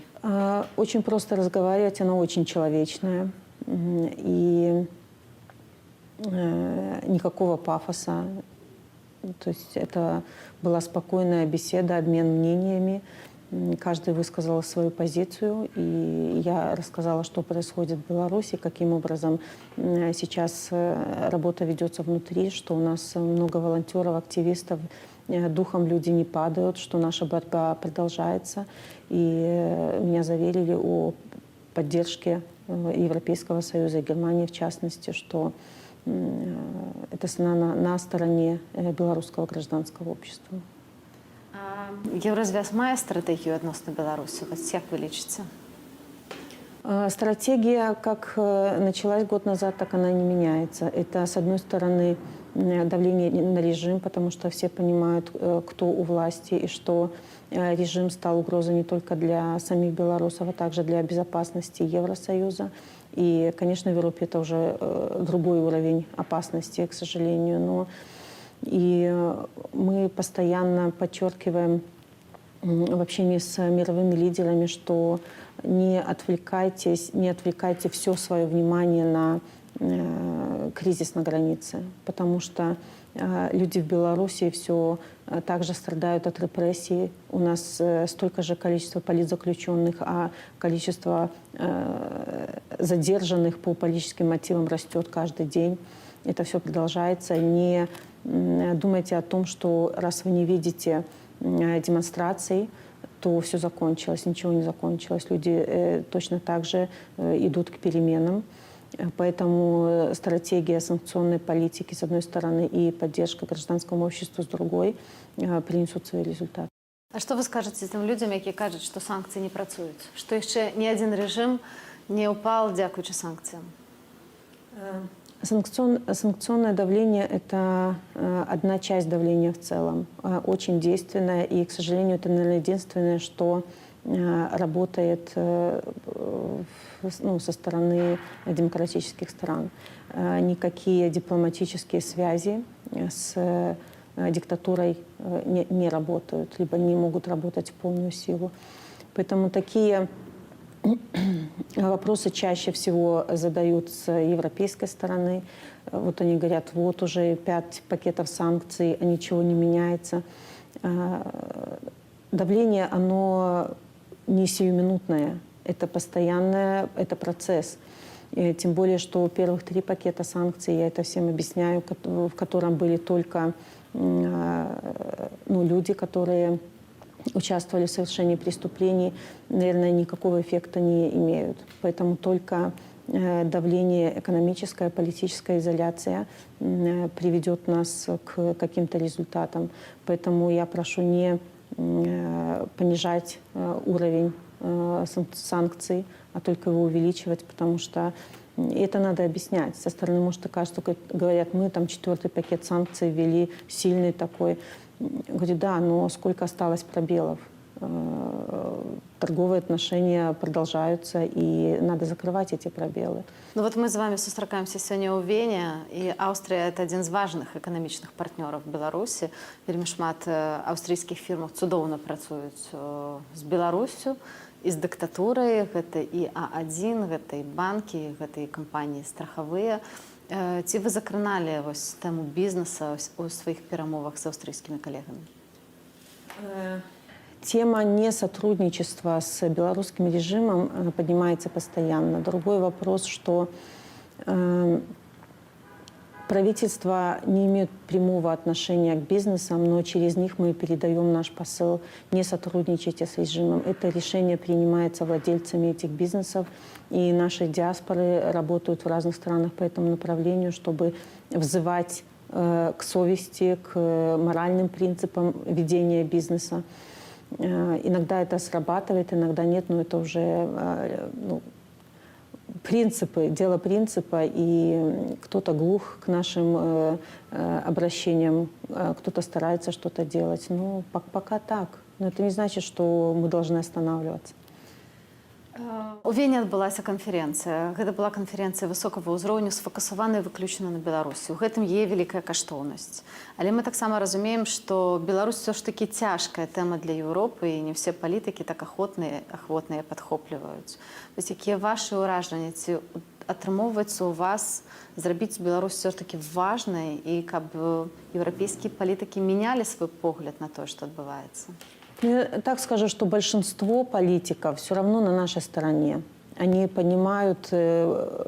Очень просто разговаривать, она очень человечная. И никакого пафоса. То есть это была спокойная беседа, обмен мнениями. Каждый высказал свою позицию, и я рассказала, что происходит в Беларуси, каким образом сейчас работа ведется внутри, что у нас много волонтеров, активистов, духом люди не падают, что наша борьба продолжается. И меня заверили о поддержке Европейского Союза и Германии, в частности, что это на стороне белорусского гражданского общества. Еўразвяз мае стратегию адносна Беларусі? Як вы лічыце? Стратегия, как началась год назад, так она не меняется. Это, с одной стороны, давление на режим, потому что все понимают, кто у власти, и что режим стал угрозой не только для самих белорусов, а также для безопасности Евросоюза. И, конечно, в Европе это уже другой уровень опасности, к сожалению. Но и мы постоянно подчеркиваем в общении с мировыми лидерами, что не отвлекайте все свое внимание на кризис на границе, потому что люди в Беларуси все также страдают от репрессий. У нас столько же количество политзаключенных, а количество задержанных по политическим мотивам растет каждый день. Это все продолжается. Не думайте о том, что раз вы не видите демонстраций, то все закончилось. Ничего не закончилось. Люди точно так же идут к переменам. Поэтому стратегия санкционной политики, с одной стороны, и поддержка гражданскому обществу, с другой, принесут свои результаты. А что вы скажете тем людям, які кажуть, що санкції не працюють? Що ще ні один режим не упал, дякуючи санкциям? Санкционное давление – это одна часть давления в целом, очень действенная. И, к сожалению, это, наверное, единственное, что работает со стороны демократических стран. Никакие дипломатические связи с диктатурой не работают, либо не могут работать в полную силу. Поэтому такие вопросы чаще всего задают с европейской стороны. Вот они говорят, вот уже 5 пакетов санкций, а ничего не меняется. Давление, оно не сиюминутное, это постоянное, это процесс. И тем более, что первых 3 пакета санкций, я это всем объясняю, в котором были только люди, которые участвовали в совершении преступлений, наверное, никакого эффекта не имеют. Поэтому только давление, экономическая, политическая изоляция приведет нас к каким-то результатам. Поэтому я прошу не понижать уровень санкций, а только его увеличивать, потому что это надо объяснять. Со стороны, может, кажется, говорят, мы там 4-й пакет санкций ввели, сильный такой. Говорю, да, но сколько осталось пробелов? Торговые отношения продолжаются, и надо закрывать эти пробелы. Ну вот мы с вами сустракаемся сегодня у Вені, и Австрия – это один из важных экономичных партнеров Беларуси. Вельмі шмат австрийских фирм цудоўна працуюць з Беларусю і з дыктатурай. Гэта і А1, гэта і банкі, гэта і кампаніі страхавыя. Ці вы закраналі тему бізнеса у своих перамовах с австрийскими коллегами? Тема несотрудничества с белорусским режимом поднимается постоянно. Другой вопрос, что правительства не имеют прямого отношения к бизнесам, но через них мы передаем наш посыл: не сотрудничайте с режимом. Это решение принимается владельцами этих бизнесов, и наши диаспоры работают в разных странах по этому направлению, чтобы взывать к совести, к моральным принципам ведения бизнеса. Иногда это срабатывает, иногда нет, но это уже принципы, дело принципа, и кто-то глух к нашим обращениям, кто-то старается что-то делать. Ну, пока так. Но это не значит, что мы должны останавливаться. У Вені адбылася канферэнцыя. Гэта была канферэнцыя высокага ўзроўню, сфокусаваная выключна на Беларусі. У гэтым є вялікая каштоўнасць. Але мы таксама разумеем, што Беларусь все ж таки цяжкая тэма для Еўропы, і не все палітыкі так ахвотныя падхопліваюць. Вось якія вашы ўражанні, ці атрымоўваецца у вас зрабіць Беларусь все ж таки важнай, і каб еўрапейскія палітыкі мянялі свой погляд на тое, што адбываецца? Я так скажу, что большинство политиков все равно на нашей стороне. Они понимают,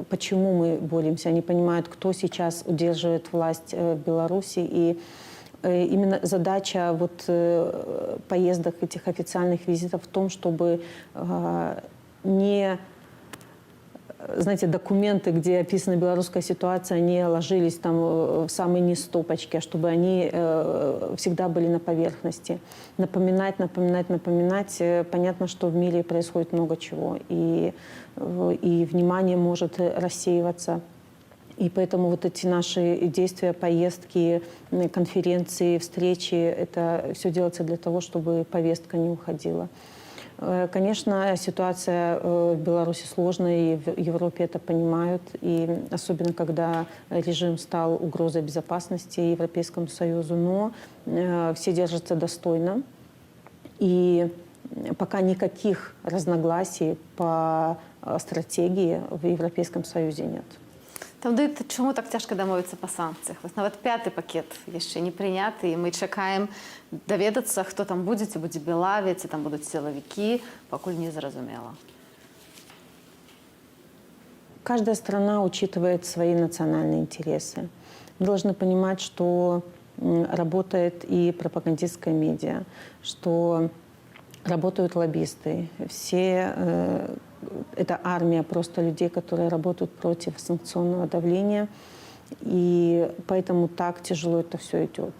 почему мы боремся, они понимают, кто сейчас удерживает власть в Беларуси. И именно задача поездок, этих официальных визитов в том, чтобы не... Знаете, документы, где описана белорусская ситуация, не ложились там в самый низ стопочки, а чтобы они всегда были на поверхности. Напоминать. Понятно, что в мире происходит много чего, и внимание может рассеиваться. И поэтому вот эти наши действия, поездки, конференции, встречи, это все делается для того, чтобы повестка не уходила. Конечно, ситуация в Беларуси сложная, и в Европе это понимают. И особенно, когда режим стал угрозой безопасности Европейскому Союзу. Но все держатся достойно. И пока никаких разногласий по стратегии в Европейском Союзе нет. Тады чому так цяжка дамовіцца па санкцыях? Вось нават 5-й пакет яшчэ не прыняты, і мы чакаем даведацца, хто там будзе, ці будзе Белавия, ці там будуць сілавікі, пакуль не зразумела. Каждая страна учитывает свои национальные интересы. Мы должны понимать, что работает и пропагандистская медиа, что работают лоббисты. Это армия просто людей, которые работают против санкционного давления. И поэтому так тяжело это все идет.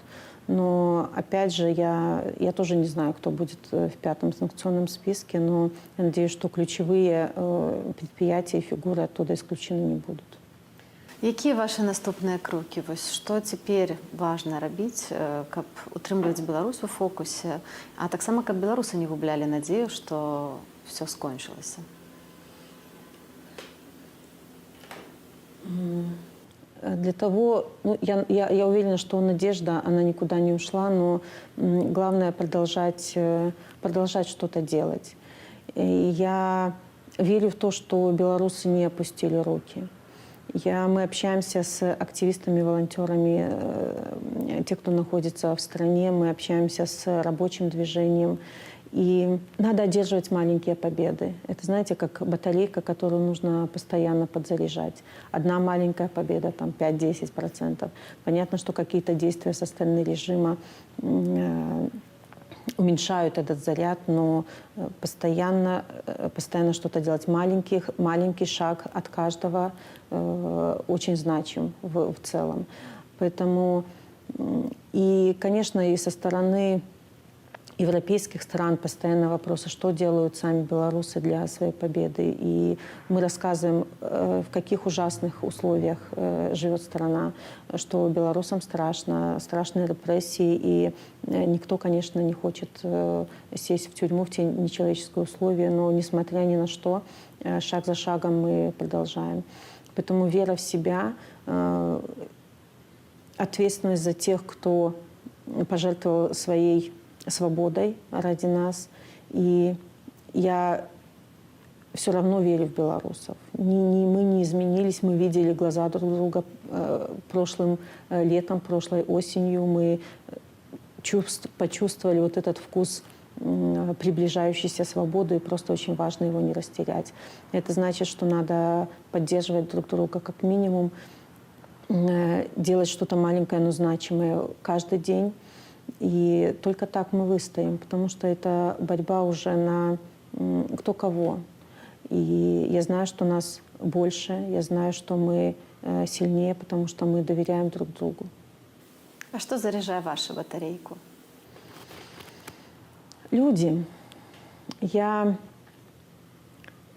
Но, опять же, я тоже не знаю, кто будет в 5-м санкционном списке, но я надеюсь, что ключевые предприятия и фигуры оттуда исключены не будут. Якія ваши наступныя крокі? Вось што цяпер важна рабіць, каб утрымліваць Беларусь у фокусе, а таксама каб беларусы не гублялі надзею, што все скончылася? Для того, я уверена, что надежда, она никуда не ушла, но главное продолжать что-то делать. И я верю в то, что белорусы не опустили руки. Мы общаемся с активистами, волонтерами, те, кто находится в стране, мы общаемся с рабочим движением. И надо одерживать маленькие победы. Это, знаете, как батарейка, которую нужно постоянно подзаряжать. Одна маленькая победа, там 5-10%. Понятно, что какие-то действия со стороны режима уменьшают этот заряд, но постоянно что-то делать. Маленький шаг от каждого очень значим в целом. Поэтому, и, конечно, и со стороны европейских стран постоянно вопросы, что делают сами белорусы для своей победы. И мы рассказываем, в каких ужасных условиях живет страна, что белорусам страшно, страшные репрессии, и никто, конечно, не хочет сесть в тюрьму в те нечеловеческие условия, но, несмотря ни на что, шаг за шагом мы продолжаем. Поэтому вера в себя, ответственность за тех, кто пожертвовал своей свободой ради нас. И я все равно верю в белорусов. Мы не изменились, мы видели глаза друг друга прошлым летом, прошлой осенью. Мы почувствовали вот этот вкус приближающейся свободы, и просто очень важно его не растерять. Это значит, что надо поддерживать друг друга как минимум, делать что-то маленькое, но значимое каждый день. И только так мы выстоим, потому что это борьба уже на кто кого. И я знаю, что нас больше, я знаю, что мы сильнее, потому что мы доверяем друг другу. А что заряжает вашу батарейку? Люди. Я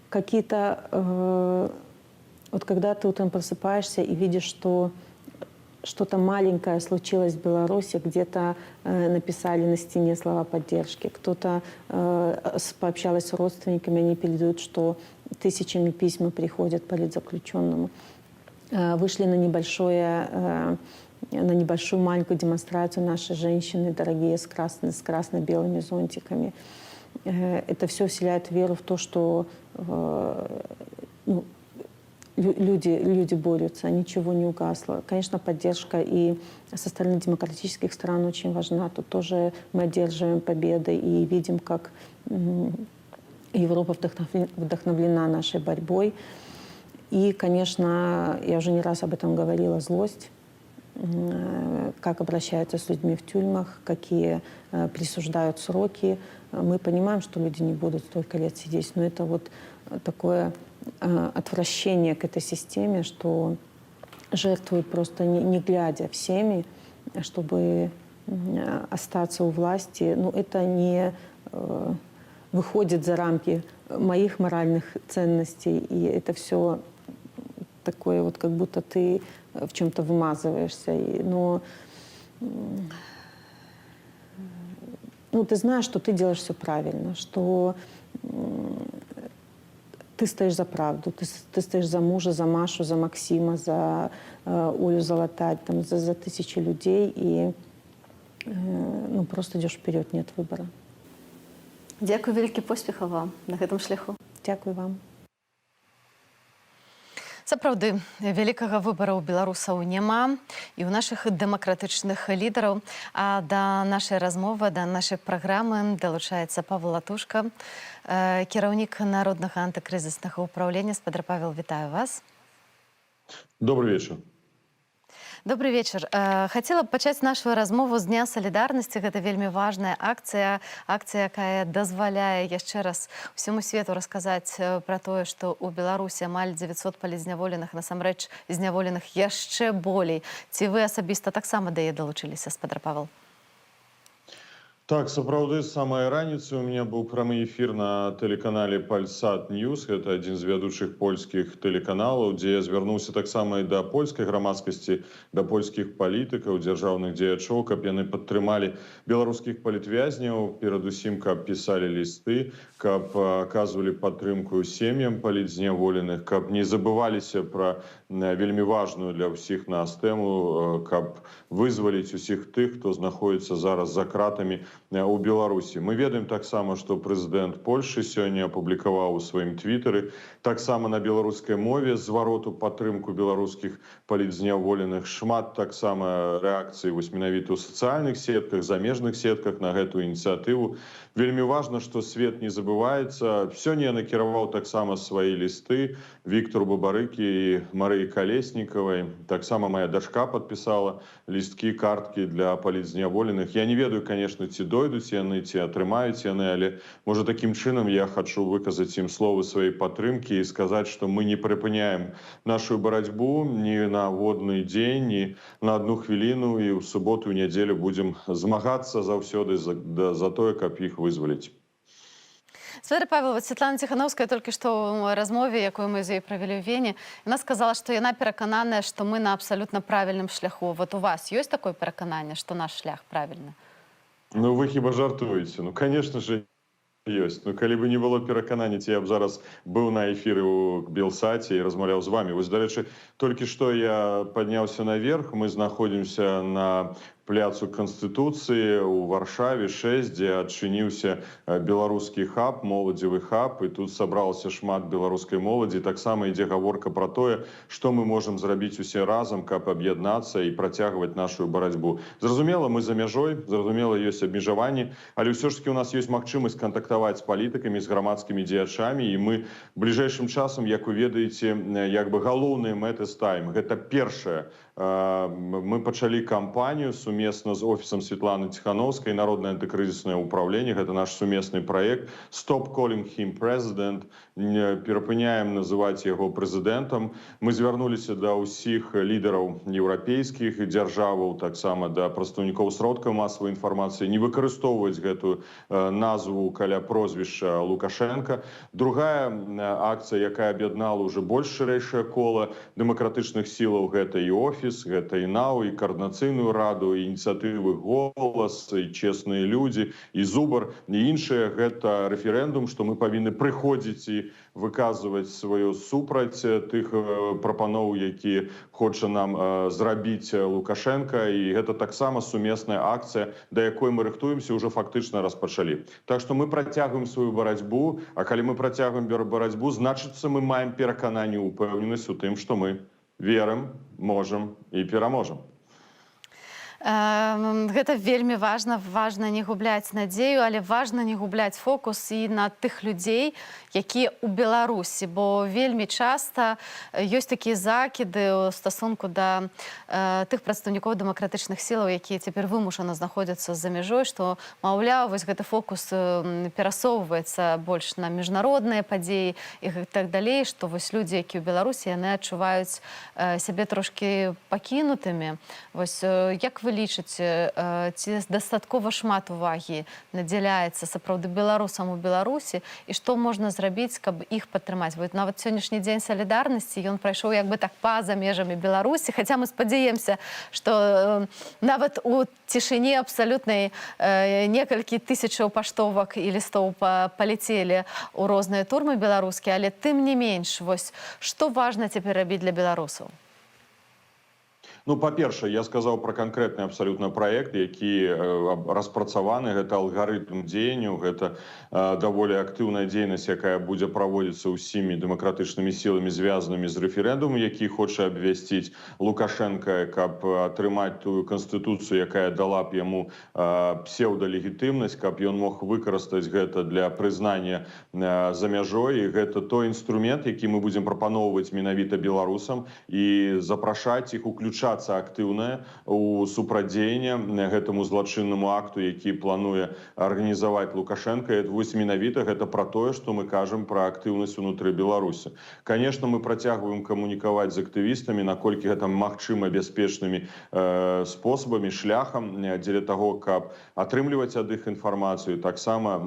какие-то... Вот когда ты утром просыпаешься и видишь, что что-то маленькое случилось в Беларуси, где-то написали на стене слова поддержки, кто-то пообщалась с родственниками, они передают, что тысячами письма приходят политзаключенному. Вышли на небольшую маленькую демонстрацию наши женщины, дорогие, с красно-белыми зонтиками. Это все вселяет веру в то, что люди борются, ничего не угасло. Конечно, поддержка и со стороны демократических стран очень важна. Тут тоже мы одерживаем победы и видим, как Европа вдохновлена нашей борьбой. И, конечно, я уже не раз об этом говорила, злость, как обращаются с людьми в тюрьмах, какие присуждают сроки. Мы понимаем, что люди не будут столько лет сидеть, но это вот такое отвращение к этой системе, что жертвуют просто не глядя всеми, чтобы остаться у власти. Но это не выходит за рамки моих моральных ценностей, и это все такое вот, как будто ты в чем-то вымазываешься. Но ты знаешь, что ты делаешь все правильно, что ты стаешь за правду, ты стаешь за мужа, за Машу, за Максима, за Олю Золотарь, там, за тысячи людей, и ну, просто идешь вперед, нет выбора. Дякую, вялікі поспехаў вам на гэтым шляху. Дякую вам. Сапраўды, вялікага выбара ў беларусаў няма і ў нашых дэмакратычных лідараў. А да нашай размовы, да нашай праграмы далучаецца Павел Латушка, кіраўнік Народнага антыкрызіснага ўпраўлення. Спадар Павел, вітаю вас. Добрый вечер. Добрый вечер. Хацела б пачаць нашу размову з Дня салідарнасці. Гэта вельмі важная акцыя, якая дазваляе яшчэ раз усяму свету расказаць пра тое, што ў Беларусі амаль 900 палізняволеных, насамрэч зняволеных яшчэ болей. Ці вы асабіста таксама да яе далучыліся, спадар Павел? Так, сапраўды, з самай раніцы у меня быў прамы эфір на тэлеканале Пальсат Ньюс. Гэта адзін з вядучых польскіх тэлеканалаў, дзе я звярнуўся таксама і да польскай грамадскасці, да польскіх палітыкаў, дзяржаўных дзеячоў, каб яны падтрымалі беларускіх палітвязняў, перадусім, каб пісалі лісты, каб аказвалі падтрымку сем'ям палітзняволеных, каб не забываліся пра вельмі важную для ўсіх нас тэму, каб вызваліць усіх тых, хто знаходіцца зараз за кратамі у Беларусі. Мы ведаем таксама, што прэзідэнт Польшы сёння апублікаваў у сваім твітары таксама на беларускай мове звароту падтрымку беларускіх палітзняволеных. Шмат таксама рэакцый менавіта ў сацыяльных сетках, замежных сетках на гэтую ініцыятыву. Вельмі важна, што свет не забываецца. Сёння я накіраваў таксама свае лісты Віктору Бабарыкі і Марыі Калеснікавай. Таксама моя дачка падпісала лісткі, карткі для палітзняволеных. Я не ведаю, конечно, ці дойдуць яны, ці атрымаюць яны, але, можа, такім чынам я хачу выказаць ім словы сваёй падтрымкі і сказаць, што мы не прыпыняем нашу барацьбу ні на водны дзень, ні на одну хвіліну, і ў суботу і нядзелю будзем змагацца заўсёды за тое, каб іх вызваліць. Спадар Павел, Светлана Ціхановская толькі што ў размове, якую мы з ёй правялі ў Вене, яна сказала, што яна перакананая, што мы на абсалютна правільным шляху. Вот у вас ёсць такое перакананне, што наш шлях правільны? Ну, вы хіба жартуеце? Ну, конечно же, ёсць. Ну, калі бы не было пераканання, ці я б зараз быў на эфіры ў Белсаце і размаўляў з вами. Вось, дарэчы, толькі што я падняўся наверх, мы знаходзімся на пляцу Канстытуцыі ў Варшаве 6, дзе адчыніўся беларускі хаб, моладзевы хаб, і тут сабралася шмат беларускай моладзі. Таксама ідзе гаворка пра тое, што мы можам зрабіць усе разам, каб аб'яднацца і працягваць нашу барацьбу. Зразумела, мы за мяжой, зразумела, ёсць абмежаванні, але ўсё ж таки у нас ёсць магчымасць кантактаваць з палітыкамі, з грамадскімі дзеячамі, і мы бліжэйшым часам, як вы ведаеце, як бы галоўныя мэты ставім. Гэта першае. Мы пачалі кампанію сумесна з офісам Светланы Ціхановскай, Народнае антыкрызіснае ўпраўленне. Гэта наш сумесны праект «Stop calling him president». Перапыняем называць яго прэзідэнтам. Мы звярнуліся да ўсіх лідараў еўрапейскіх дзяржаваў, таксама да прадстаўнікоў сродкаў масавай інфармацыі, не выкарыстоўваць гэтую назву каля прозвішча Лукашенка. Другая акцыя, якая аб'яднала ўжо больш шырэйшае кола дэмакратычных сілаў, гэта і офіс, гэта і НАУ, і каардынацыйную раду, і ініцыятывы «Голас», і «Честныя людзі», і «Зубар», і іншыя. Гэта рэферэндум, што мы павінны прыходзіць і выказваць сваю супраць тых прапаноў, які хоча нам зрабіць Лукашенко. І гэта таксама сумесная акцыя, да якой мы рыхтуемся, ўжо фактычна распачалі. Так што мы працягваем сваю барацьбу, а калі мы працягваем барацьбу, значыцца, мы маем перакананне, упэўненасць у тым, што мы верым, можам і пераможам. Гэта вельмі важна не губляць надзею, але важна не губляць фокус і на тых людзей, якія ў Беларусі, бо вельмі часта ёсць такія закіды ў стасунку да тых прадстаўнікоў дэмакратычных сілаў, якія цяпер вымушана знаходзяцца за мяжой, што, маўляў, вось гэты фокус перасоўваецца больш на міжнародныя падзеі і так далей, што вось людзі, якія ў Беларусі, яны адчуваюць сябе трошкі пакінутымі. Вось як вы вы лічыце, ці дастаткова шмат увагі надзяляецца сапраўды беларусам у Беларусі, і што можна зрабіць, каб іх падтрымаць? Нават сённяшні дзень салідарнасці, ён прайшоў як бы так па-за межамі Беларусі, хаця мы спадзяемся, што нават у цішыні абсалютнай некалькі тысячаў паштовак і лістоў паляцелі ў розныя турмы беларускія, але тым не менш, вось, што важна цяпер рабіць для беларусаў? Ну, па-першае, я сказаў пра канкрэтны абсалютна праект, які распрацаваны, гэта алгарытм дзеянняў, гэта даволі актыўная дзейнасць, якая будзе праводзіцца ўсімі дэмакратычнымі сіламі, звязанымі з рэферэндумам, які хоча абвясціць Лукашенка, каб атрымаць тую канстытуцыю, якая дала б яму псеўдалегітымнасць, каб ён мог выкарыстаць гэта для прызнання за мяжой. І гэта той інструмент, які мы будзем прапаноўваць менавіта беларусам і запрашаць іх уключаць актыўная у супрадзеянне гэтаму злачыннаму акту, які плануе арганізаваць Лукашенко. І вось менавіта гэта пра тое, што мы кажам пра актыўнасць унутры Беларусі. Конечно, мы працягваем камунікаваць з актывістамі, наколькі гэта магчыма бяспечнымі спосабамі, шляхам дзеля таго, каб атрымліваць ад іх інфармацыю, таксама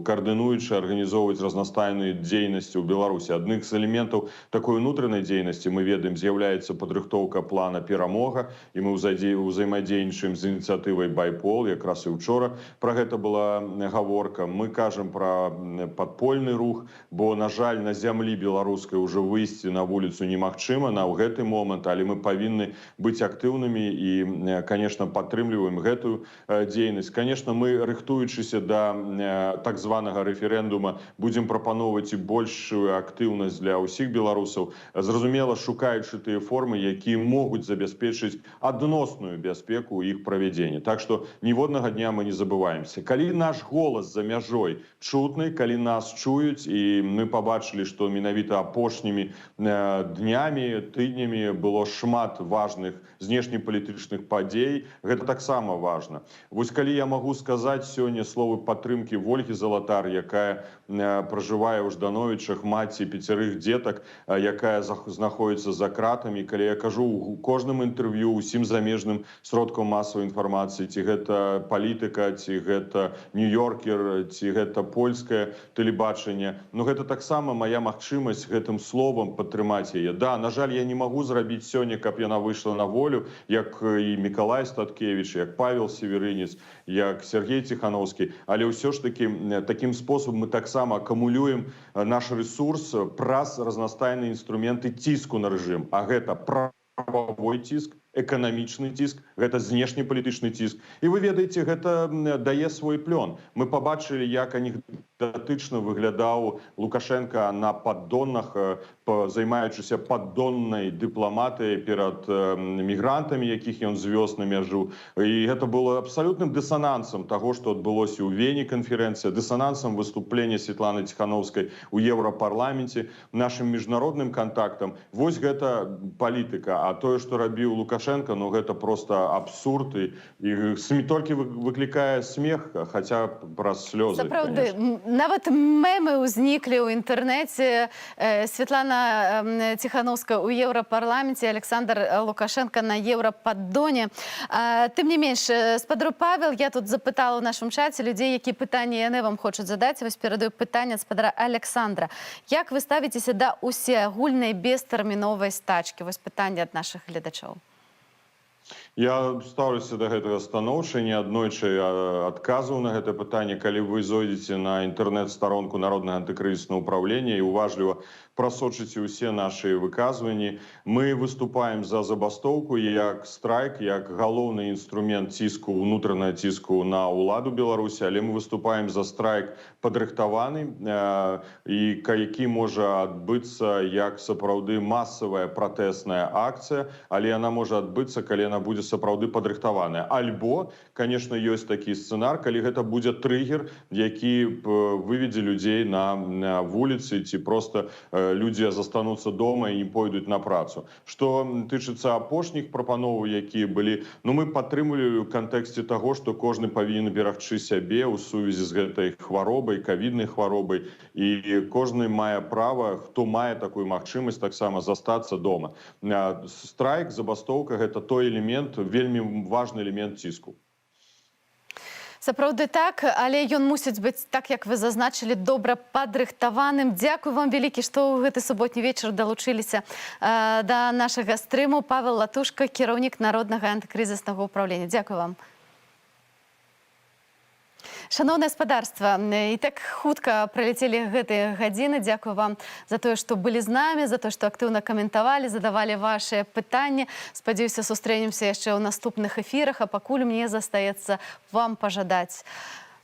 каардынуючы арганізоўваць разнастайную дзейнасць у Беларусі. Адным з элементаў такой унутранай дзейнасці, мы ведаем, з'яўляецца падрыхтоўка плана перамога, і мы ўзаемадзейнічаем з ініцыятывай Байпол, якраз і учора пра гэта была гаворка. Мы кажам пра падпольны рух, бо, на жаль, на зямлі беларускай ўжо выйсці на вуліцу немагчыма на гэты момант, але мы павінны быць актыўнымі і, конечно, падтрымліваем гэтую дзейнасць. Конечно, мы, рыхтуючыся да так званага рэферэндума, будзем прапаноўваць і большую актыўнасць для ўсіх беларусаў, зразумела, шукаючы тыя формы, якія могуць забяспечыць адносную бяспеку іх правядзення. Так што ніводнага дня мы не забываемся. Калі наш голас за мяжой чутны, калі нас чуюць, і мы пабачылі, што менавіта апошнімі днямі, тыднямі было шмат важных знешнепалітычных падзей, гэта таксама важна. Вось калі я магу сказаць сёння словы падтрымкі Вольгі Залатар, якая пражывае ў Ждановічах, маці 5 дзетак, якая знаходіцца за кратамі, калі я кажу у кожным інтэрв'ю усім замежным сродкам масавай інфармацыі, ці гэта палітыка, ці гэта Нью-Йоркер, ці гэта польскае тэлебачанне, ну гэта таксама моя магчымасць гэтым словам падтрымаць яе. Да, на жаль, я не магу зрабіць сёння, каб яна выйшла на волю, як і Мікалай Статкевіч, як Павел Северынец, як Сергей Ціхановскі, але ўсё ж таки такім способам мы таксама акумулюем наш ресурс праз разнастайныя інструменты ціску на рэжым, а гэта прававой ціск, эканамічны ціск, гэта знешнепалітычны ціск. І вы ведаеце, гэта дае свой плён. Мы пабачылі, як анекдотычна выглядаў Лукашенко на паддонах, займаючыся паддоннай дыпламатыяй перад мігрантамі, якіх ён звёз на мяжу. І гэта было абсалютным дысанансам таго, што адбылося ў Вені канферэнцыя, дысанансам выступлення Светланы Ціхановскай у Еўрапарламенце, нашым міжнародным кантактам. Вось гэта палітыка. А тое, што рабіў Лукашенко, ну гэта просто абсурд, і толькі выклікае смех, хаця праз слёзы. Сапраўды, нават мемы ўзніклі ў інтэрнэце. Светлана Ціхановская ў Еўрапарламенце, Александр Лукашенко на Еўрападдоне. Тым не менш, спадар Павел, я тут запытала ў нашым чаце людзей, які пытанні яны вам хочуць задаць. Вось перадаю пытанне спадара Александра. Як вы ставіцеся да усеагульнай бестэрміновай стачкі? Вось пытанне ад нашых гледачоў. Я ставлюся да гэтага станоўча, неаднойчы адказваў на гэта пытанне. Калі вы зойдзеце на інтэрнэт-старонку Народнага антыкрызіснага ўправлення і уважліва прасочыце ўсе нашы выказванні, мы выступаем за забастоўку як страйк, як галоўны інструмент ціску, унутранага ціску на ўладу Беларусі, але мы выступаем за страйк падрыхтаваны, і які можа адбыцца як сапраўды масавая пратэсная акцыя, але яна можа адбыцца, калі яна будзе сапраўды падрыхтаваная. Альбо, конечно, ёсць такі сцэнар, калі гэта будзе трыгер, які выведзе людзей на вуліцы, ці проста людзі застануцца дома і не пойдуць на працу. Што тычыцца апошніх прапановаў, якія былі, ну мы падтрымлівалі ў кантэксце таго, што кожны павінен берагчы сябе ў сувязі з гэтай хваробай, ковіднай хваробай, і кожны мае права, хто мае такую магчымасць, таксама застацца дома. Страйк, забастоўка — гэта той элемент, вельмі важны элемент ціску. Сапраўды так, але ён мусіць быць, так як вы зазначылі, добра падрыхтаваным. Дзякуй вам вялікі, што ў гэты суботні вечар далучыліся да нашага стрыму. Павел Латушка, кіраўнік Народнага антыкрызіснага ўпраўлення. Дзякуй вам. Шановне гаспадарства, і так хутка пролетели гэтыя гадзіны. Дзякую вам за тое, што былі з намі, за тое, што актыўна каментавалі, задавалі ваши пытанні. Спадзяюся, сустрэнемся яшчэ ў наступных эфірах, а пакуль мне застаецца вам пажадаць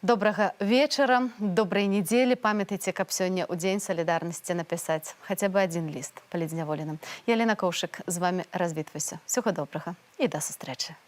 добрага вечара, добрай нядзелі. Памятайце, каб сёння ў дзень салідарнасці напісаць хаця бы адзін ліст палідзняволеным. Я Лена Коўшык з вами развітваюся. Всього добрага і да сустрэчы.